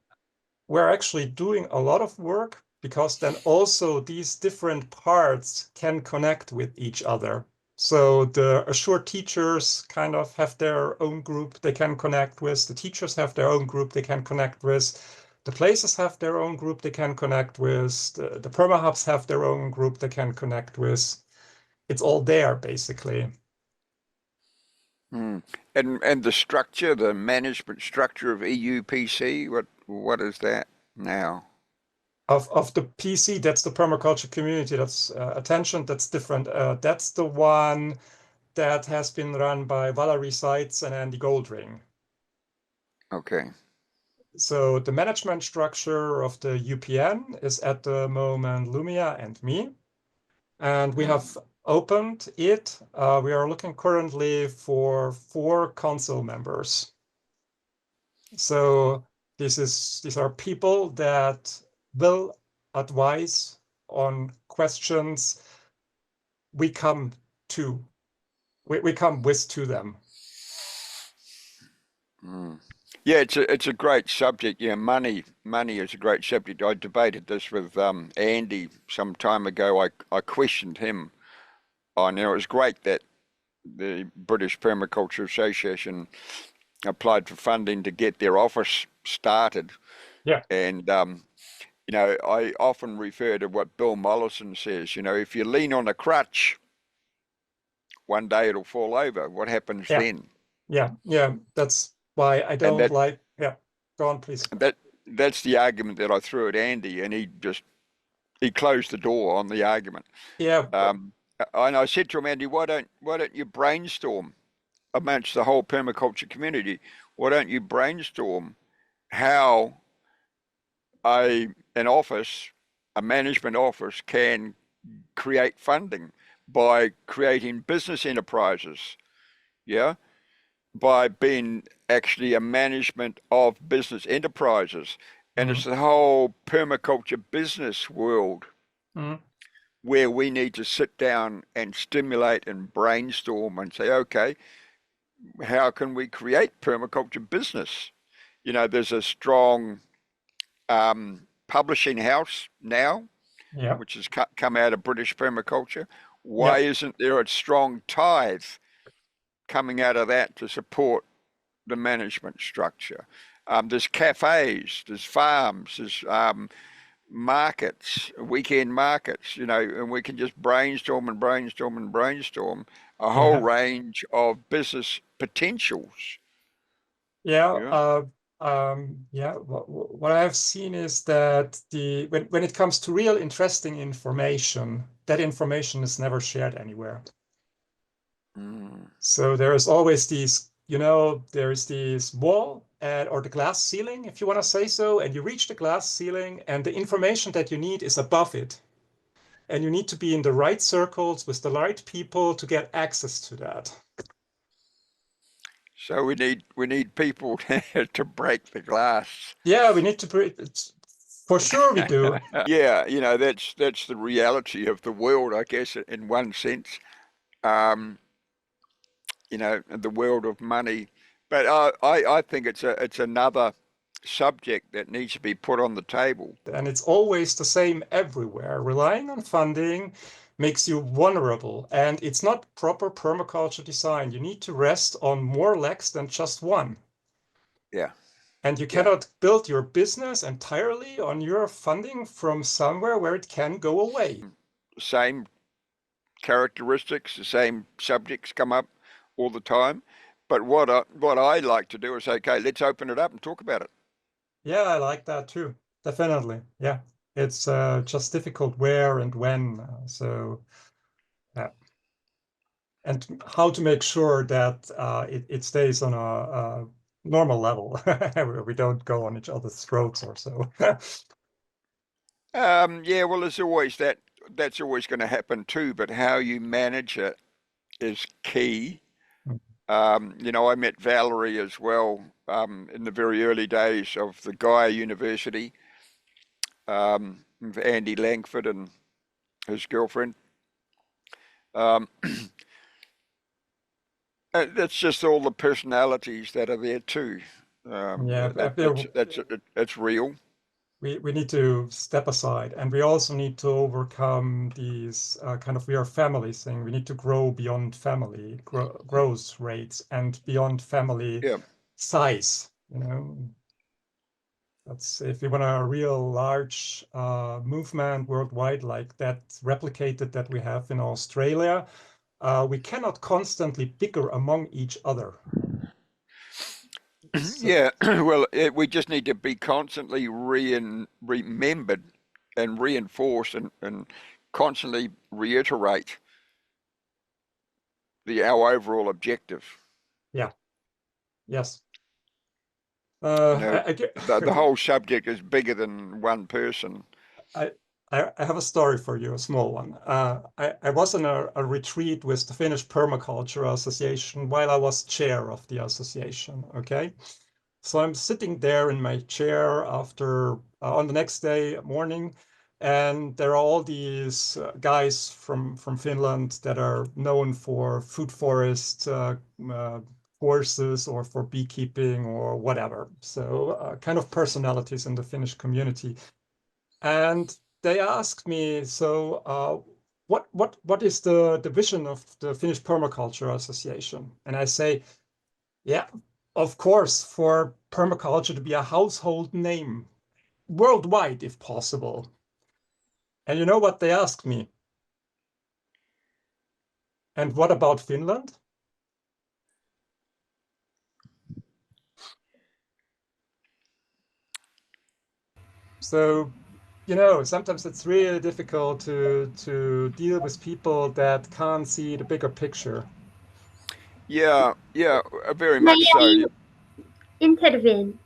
we're actually doing a lot of work because then also these different parts can connect with each other. So the assured teachers kind of have their own group they can connect with. The teachers have their own group they can connect with. The places have their own group they can connect with. The perma-hubs have their own group they can connect with. It's all there, basically. Mm. And the structure, the management structure of EUPC, what is that now? Of the PC, that's the permaculture community. That's attention. That's different. That's the one that has been run by Valerie Seitz and Andy Goldring. Okay. So the management structure of the UPN is at the moment Lumia and me. And we have opened it. We are looking currently for 4 council members. So these are people that will advise on questions we come to. We come with to them. Yeah, it's a great subject. Yeah, money is a great subject. I debated this with Andy some time ago. I questioned him on. It was great that the British Permaculture Association applied for funding to get their office started. Yeah. And I often refer to what Bill Mollison says. If you lean on a crutch, one day it'll fall over. What happens Yeah. then? Yeah. That's why I And don't like. Yeah. Go on, please. that's the argument that I threw at Andy, and he closed the door on the argument. Yeah. And I said to him, Andy, why don't you brainstorm amongst the whole permaculture community? Why don't you brainstorm how an office, a management office, can create funding by creating business enterprises, yeah, by being actually a management of business enterprises. And it's the whole permaculture business world where we need to sit down and stimulate and brainstorm and say, okay, how can we create permaculture business? There's a strong publishing house now, which has come out of British permaculture. Why isn't there a strong tithe coming out of that to support the management structure? There's cafes, there's farms, there's markets, weekend markets, and we can just brainstorm a whole range of business potentials. What I have seen is that when it comes to real interesting information, that information is never shared anywhere. So there is always there is this wall or the glass ceiling, if you want to say so, and you reach the glass ceiling, and the information that you need is above it. And you need to be in the right circles with the right people to get access to that. So we need people to break the glass. Yeah, we need to break. For sure, we do. Yeah, that's the reality of the world, I guess, in one sense. The world of money. But I think it's another subject that needs to be put on the table. And it's always the same everywhere. Relying on funding makes you vulnerable, and it's not proper permaculture design. You need to rest on more legs than just one. Yeah. And you cannot build your business entirely on your funding from somewhere where it can go away. Same characteristics, the same subjects come up all the time. But what I like to do is, okay, let's open it up and talk about it. Yeah, I like that too. Definitely. Yeah. It's just difficult where and when. Yeah. And how to make sure that it stays on a normal level. We don't go on each other's throats or so. Yeah, well, there's always that's always going to happen too, but how you manage it is key. I met Valerie as well in the very early days of the Gaia University, with Andy Langford and his girlfriend. That's just all the personalities that are there too. That's real. We need to step aside, and we also need to overcome these we are family thing. We need to grow beyond family growth rates and beyond family size. That's if we want a real large movement worldwide like that replicated that we have in Australia. We cannot constantly bicker among each other. Yeah, well, we just need to be constantly remembered and reinforced and constantly reiterate our overall objective. Yeah. Yes. The whole subject is bigger than one person. I have a story for you, a small one. I was in a retreat with the Finnish Permaculture Association while I was chair of the association. Okay, so I'm sitting there in my chair after on the next day morning, and there are all these guys from Finland that are known for food forest courses or for beekeeping or whatever. So kind of personalities in the Finnish community. And they asked me, so what is the vision of the Finnish Permaculture Association? And I say, yeah, of course, for permaculture to be a household name worldwide, if possible. And you know what they asked me? And what about Finland? So, sometimes it's really difficult to deal with people that can't see the bigger picture. Yeah, yeah, very May much so. I intervene?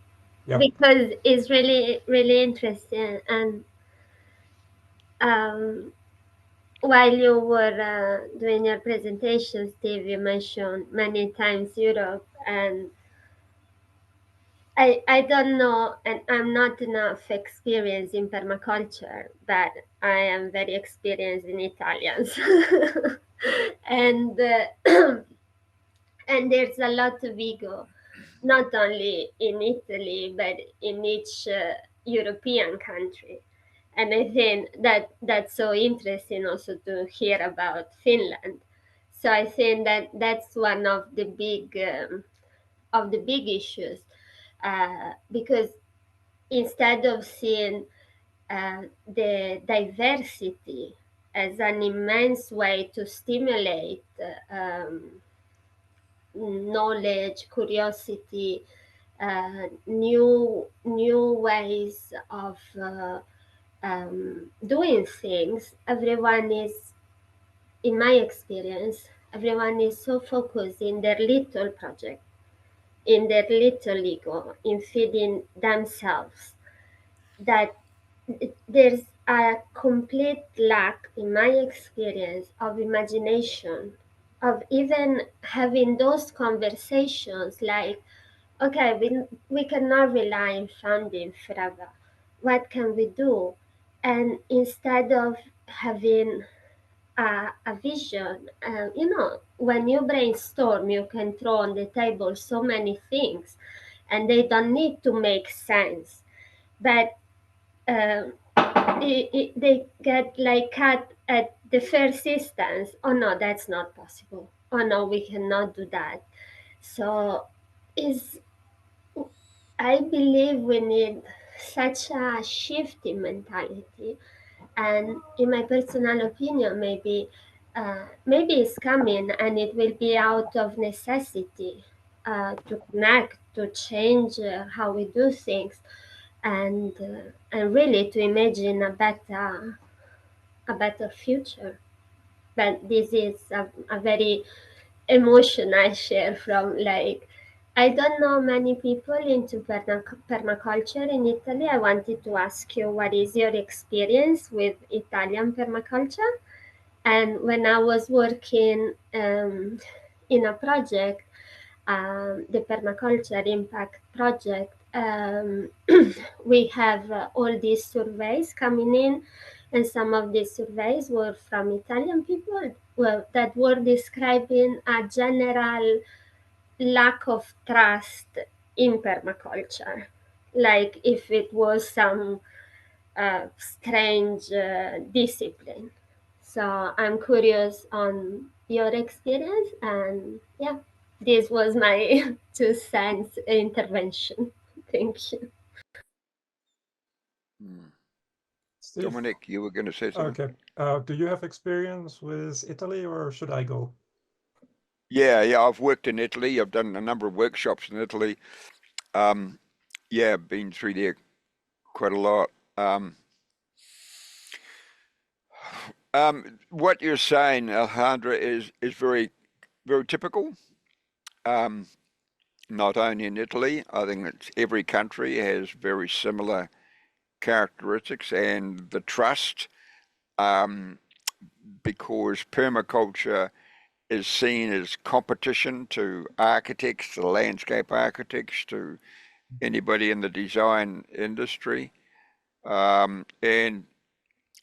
Yeah. Because it's really, really interesting. And um, while you were doing your presentation, Steve, you mentioned many times Europe, and I don't know, and I'm not enough experienced in permaculture, but I am very experienced in Italians. and and there's a lot of ego, not only in Italy, but in each European country. And I think that that's so interesting also to hear about Finland. So I think that that's one of the big issues, because instead of seeing the diversity as an immense way to stimulate knowledge, curiosity, new ways of doing things, everyone is, in my experience, everyone is so focused in their little project, in their little ego, in feeding themselves, that there's a complete lack, in my experience, of imagination, of even having those conversations like, okay, we cannot rely on funding forever. What can we do? And instead of having a vision, when you brainstorm, you can throw on the table so many things and they don't need to make sense. But they get like cut at the first instance. Oh no, that's not possible. Oh no, we cannot do that. So is I believe we need such a shift in mentality, and in my personal opinion, maybe it's coming, and it will be out of necessity to connect, to change how we do things, and really to imagine a better future. But this is a very emotion I share from, like, I don't know many people into permaculture in Italy. I wanted to ask you, what is your experience with Italian permaculture? And when I was working in a project, the permaculture impact project, we have all these surveys coming in, and some of these surveys were from Italian people, well, that were describing a general lack of trust in permaculture, like if it was some strange discipline. So I'm curious on your experience, and yeah, this was my 2 cents intervention. Thank you. Hmm. Steve, Dominic, you were going to say something? okay. Do you have experience with Italy or should I go? Yeah, I've worked in Italy. I've done a number of workshops in Italy. Um, yeah, been through there quite a lot. What you're saying, Alejandra, is very, very typical. Um, Not only in Italy, I think that every country has very similar characteristics and the trust, because permaculture is seen as competition to architects, to landscape architects, to anybody in the design industry. And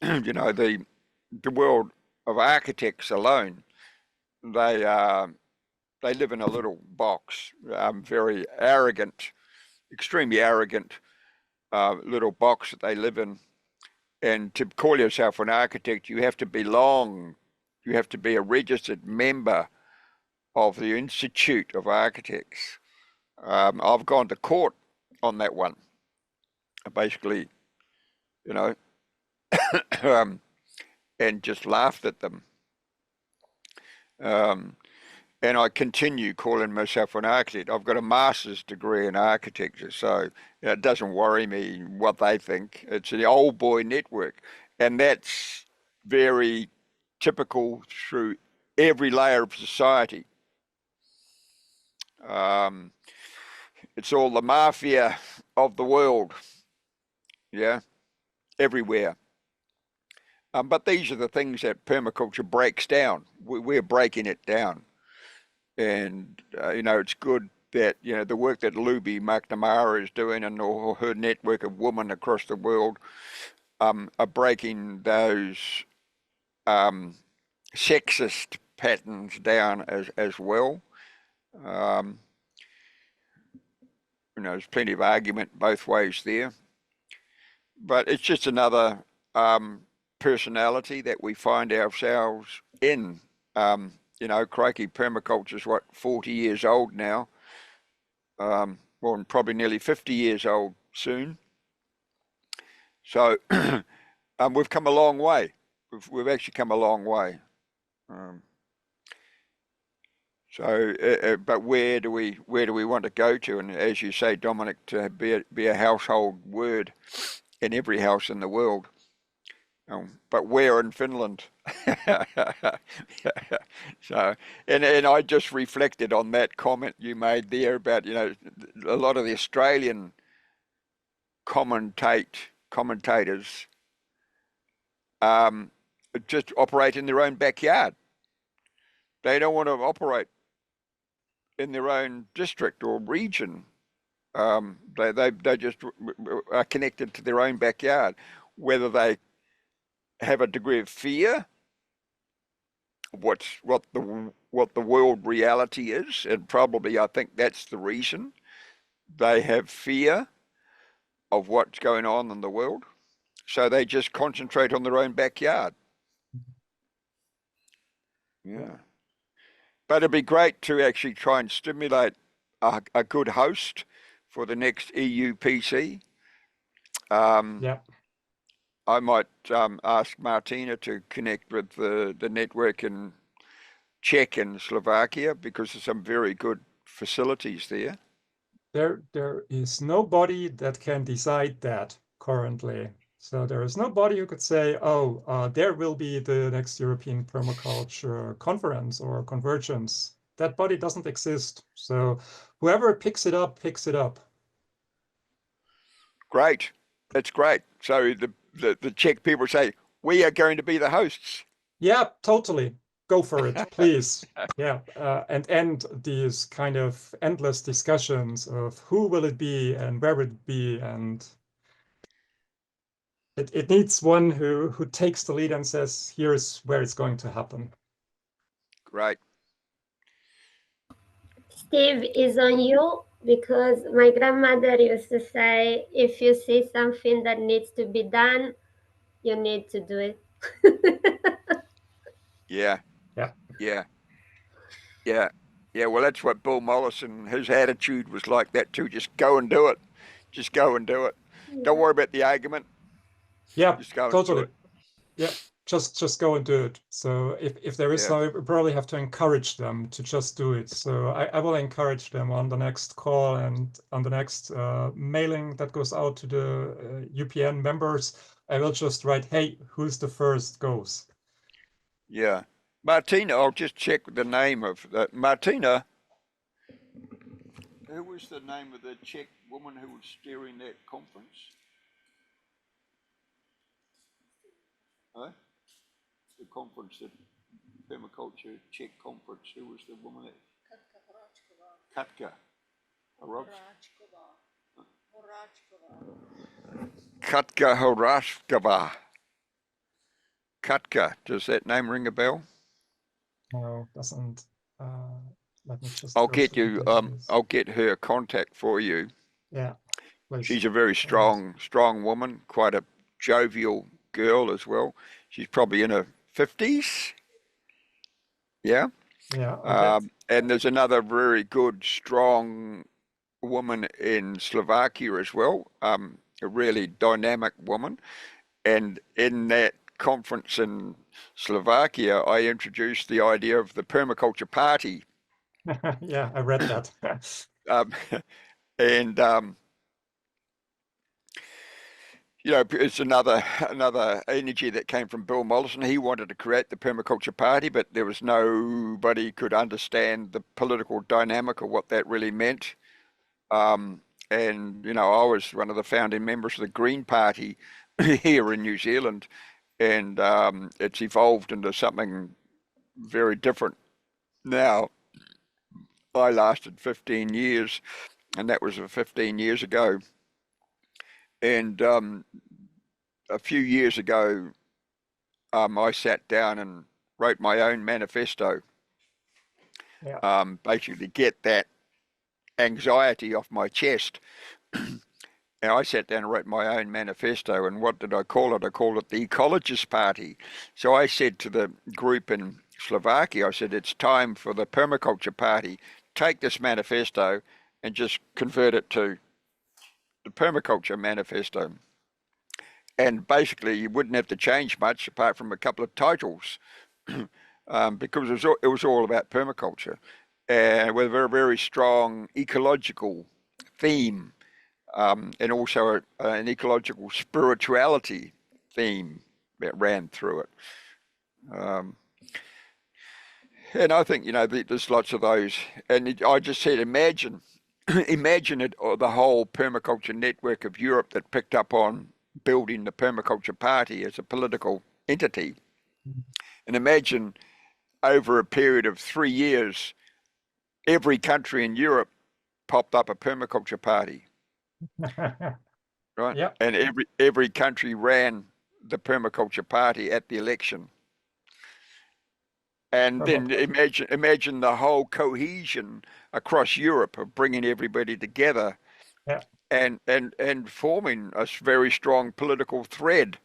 the world of architects alone, they live in a little box, very arrogant, extremely arrogant little box that they live in. And to call yourself an architect, you have to belong. You have to be a registered member of the Institute of Architects. I've gone to court on that one. Basically, you know, and just laughed at them. And I continue calling myself an architect. I've got a master's degree in architecture, so it doesn't worry me what they think. It's the old boy network, and that's very typical through every layer of society. It's all the mafia of the world, yeah, everywhere. But these are the things that permaculture breaks down. We're breaking it down. And, it's good that, the work that Luby McNamara is doing and all her network of women across the world are breaking those sexist patterns down as well. There's plenty of argument both ways there. But it's just another personality that we find ourselves in. Crikey, permaculture's 40 years old now. Well, probably nearly 50 years old soon. So we've come a long way. We've actually come a long way. But where do we want to go to? And as you say, Dominic, to be a household word in every house in the world. But where in Finland? So, and I just reflected on that comment you made there about, a lot of the Australian commentators just operate in their own backyard. They don't want to operate in their own district or region. They just are connected to their own backyard, whether they have a degree of fear of what the world reality is, and probably I think that's the reason they have fear of what's going on in the world. So they just concentrate on their own backyard. Yeah. But it'd be great to actually try and stimulate a good host for the next EUPC. Yeah. I might ask Martina to connect with the network in Czech and Slovakia, because there's some very good facilities there. There is nobody that can decide that currently. So there is nobody who could say, there will be the next European Permaculture Conference or Convergence. That body doesn't exist. So whoever picks it up, picks it up. Great. That's great. So the Czech people say, we are going to be the hosts. Yeah, totally. Go for it, please. Yeah, and end these kind of endless discussions of who will it be and where will it be, and it needs one who takes the lead and says, here's where it's going to happen. Great. Steve, is on you, because my grandmother used to say, if you see something that needs to be done, you need to do it. Yeah. Yeah. Yeah. Yeah. Yeah. Well, that's what Bill Mollison, his attitude was like that too. Just go and do it. Just go and do it. Don't worry about the argument. Yeah, just go totally. And do it. Yeah, just go and do it. So if there is some, we probably have to encourage them to just do it. So I will encourage them on the next call and on the next mailing that goes out to the UPN members. I will just write, hey, who's the first goes. Yeah. Martina, I'll just check the name of that. Martina, who was the name of the Czech woman who was steering that conference? Huh? The conference, the permaculture Czech conference. Who was the woman that? Katka. Katka Horashkova. Katka. Does that name ring a bell? No, doesn't. Let me just I'll go get through you. the database. I'll get her contact for you. Yeah, please. She's a very strong woman. Quite a jovial girl as well. She's probably in her 50s. Yeah. Yeah. Okay. And there's another very good, strong woman in Slovakia as well. A really dynamic woman. And in that conference in Slovakia, I introduced the idea of the permaculture party. Yeah, I read that. And you know, it's another energy that came from Bill Mollison. He wanted to create the permaculture party, but there was nobody could understand the political dynamic of what that really meant. And you know, I was one of the founding members of the Green Party here in New Zealand, and it's evolved into something very different now. I lasted 15 years, and that was 15 years ago. And a few years ago, I sat down and wrote my own manifesto, basically to get that anxiety off my chest. And I sat down and wrote my own manifesto. And what did I call it? I called it the Ecologist Party. So I said to the group in Slovakia, I said, it's time for the Permaculture Party. Take this manifesto and just convert it to the Permaculture Manifesto. And basically, you wouldn't have to change much apart from a couple of titles, because it was all about permaculture, and with a very, very strong ecological theme, and also an ecological spirituality theme that ran through it. And I think, you know, there's lots of those. And I just said, imagine it, or the whole permaculture network of Europe that picked up on building the permaculture party as a political entity. And imagine over a period of 3 years, every country in Europe popped up a permaculture party. Right? Yep. And every country ran the permaculture party at the election. And then imagine the whole cohesion across Europe of bringing everybody together, and forming a very strong political thread,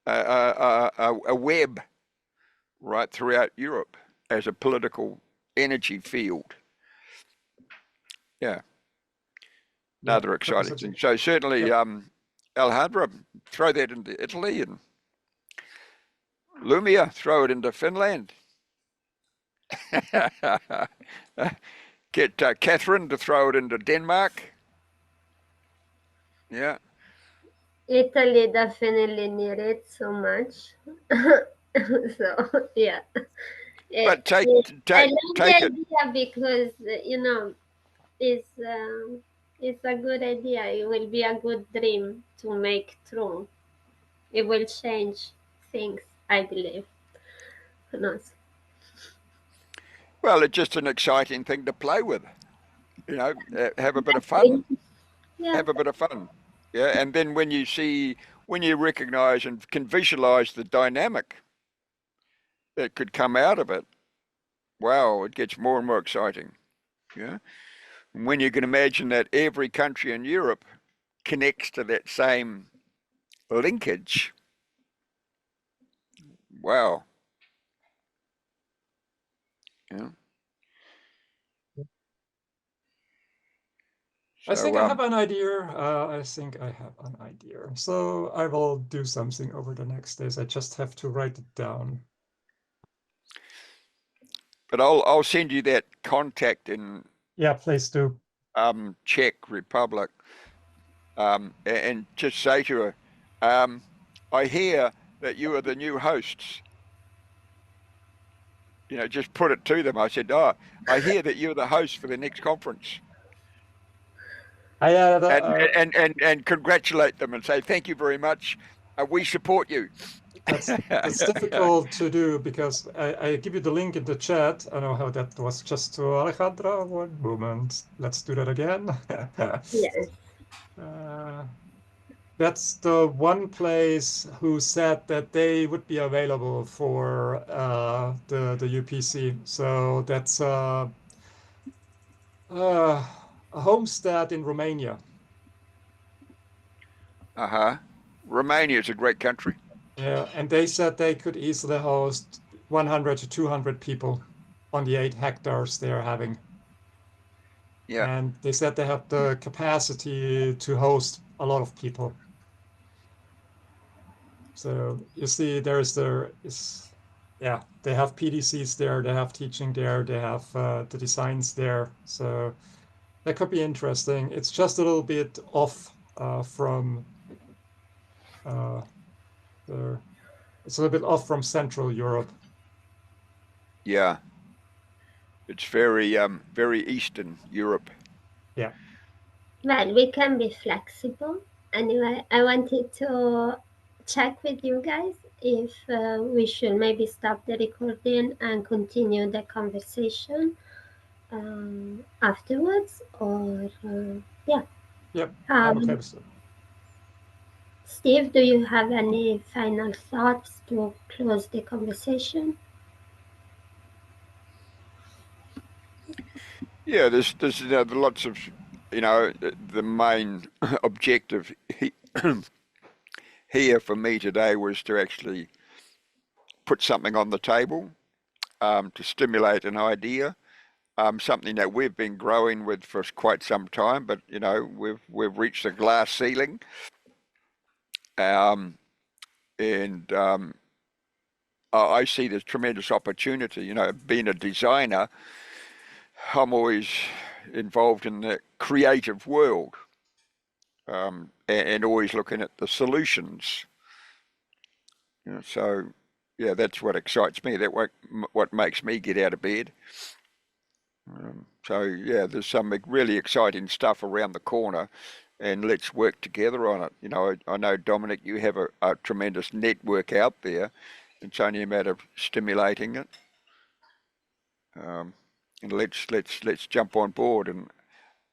a web right throughout Europe as a political energy field. Yeah. Another exciting thing. So certainly, Alejandra, throw that into Italy, and Lumia, throw it into Finland. Get Catherine to throw it into Denmark. Yeah. Italy definitely need it so much. So yeah. But take I love take the it. idea because you know it's a good idea. It will be a good dream to make true. It will change things, I believe. Who knows? Well, it's just an exciting thing to play with. You know, have a bit of fun. Yeah. Have a bit of fun. Yeah, and then when you recognize and can visualize the dynamic that could come out of it, wow, it gets more and more exciting. Yeah. And when you can imagine that every country in Europe connects to that same linkage, wow. Yeah. I think So, I have an idea. So I will do something over the next days. I just have to write it down. but I'll send you that contact in Please do. Czech Republic, and just say to her, I hear that you are the new hosts. You know, just put it to them. I said, oh, I hear that you're the host for the next conference. And congratulate them and say, thank you very much. We support you. That's difficult to do because I give you the link in the chat. I know how that was just to Alejandra. One moment. Let's do that again. Yes. That's the one place who said that they would be available for the UPC. So that's a homestead in Romania. Uh-huh. Romania is a great country. Yeah, and they said they could easily host 100 to 200 people on the 8 hectares they're having. Yeah. And they said they have the capacity to host a lot of people. So you see, yeah, they have PDCs there, they have teaching there, they have the designs there. So that could be interesting. It's just a little bit off from uh, the, it's a little bit off from Central Europe. Yeah. It's very Eastern Europe. Yeah. Well, we can be flexible. Anyway, I wanted to check with you guys if we should maybe stop the recording and continue the conversation afterwards, or yeah. Yep. I'm okay with that. Steve, do you have any final thoughts to close the conversation? Yeah, there's lots of the main objective here for me today was to actually put something on the table, to stimulate an idea, something that we've been growing with for quite some time, but we've reached a glass ceiling, um, and I see there's tremendous opportunity. Being a designer, I'm always involved in the creative world, and always looking at the solutions. So yeah, that's what excites me. That what makes me get out of bed. So yeah, there's some really exciting stuff around the corner, and let's work together on it. I know Dominic, you have a tremendous network out there. It's only a matter of stimulating it, and let's jump on board. And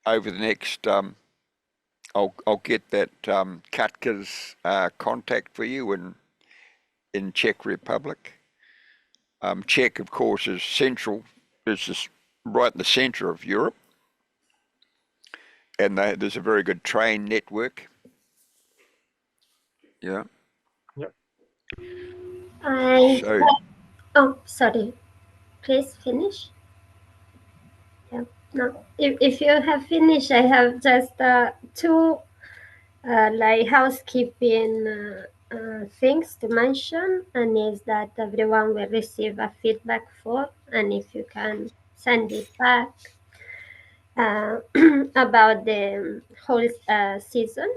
over the next, I'll get that Katka's contact for you in Czech Republic. Czech, of course, is just right in the centre of Europe, and there's a very good train network. Yeah. Yep. So Oh, sorry. Please finish. Yeah. No. If you have finished, I have just two like housekeeping things to mention, and is that everyone will receive a feedback form, and if you can send it back about the whole season,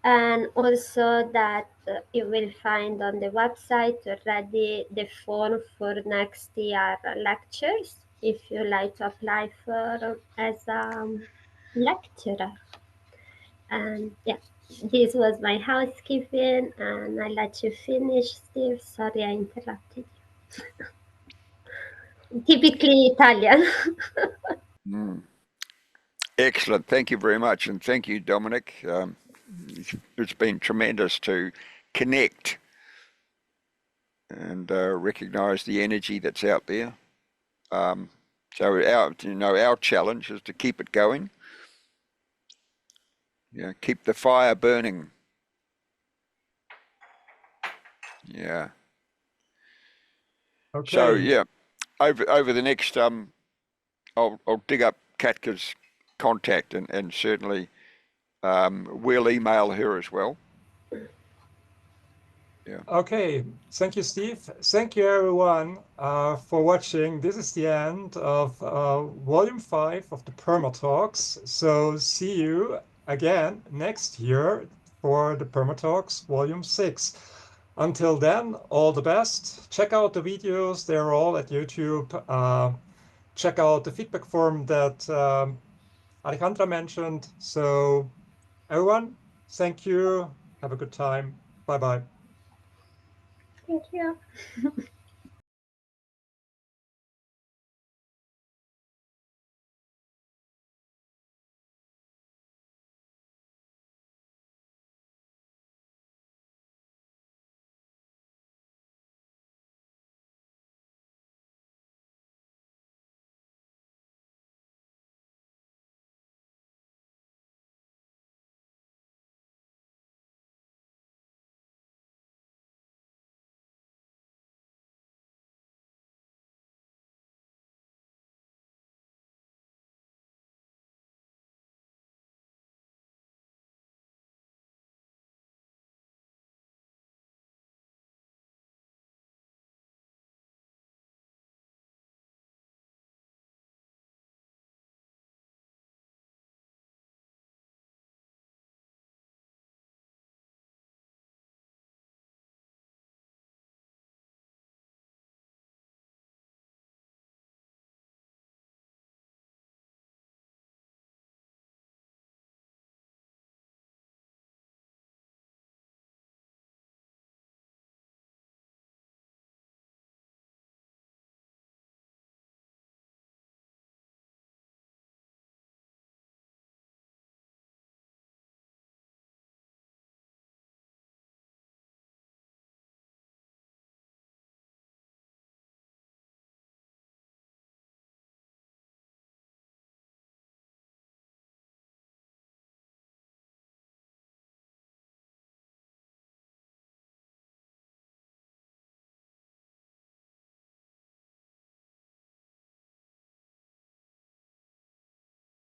and also that you will find on the website already the form for next year lectures if you like to apply for as a lecturer. And yeah, this was my housekeeping, and I let you finish, Steve. Sorry I interrupted you. Typically Italian. mm, excellent. Thank you very much, and thank you, Dominic. It's been tremendous to connect and recognise the energy that's out there. So our challenge is to keep it going. Yeah, keep the fire burning. Yeah. Okay. So yeah, over the next I'll dig up Katka's contact and certainly we'll email her as well. Yeah. Okay, thank you, Steve. Thank you, everyone, for watching. This is the end of Volume 5 of the PermaTalks. So see you again next year for the PermaTalks Volume 6. Until then, all the best. Check out the videos. They're all at YouTube. Check out the feedback form that Alejandra mentioned. So everyone, thank you. Have a good time. Bye-bye. Thank you.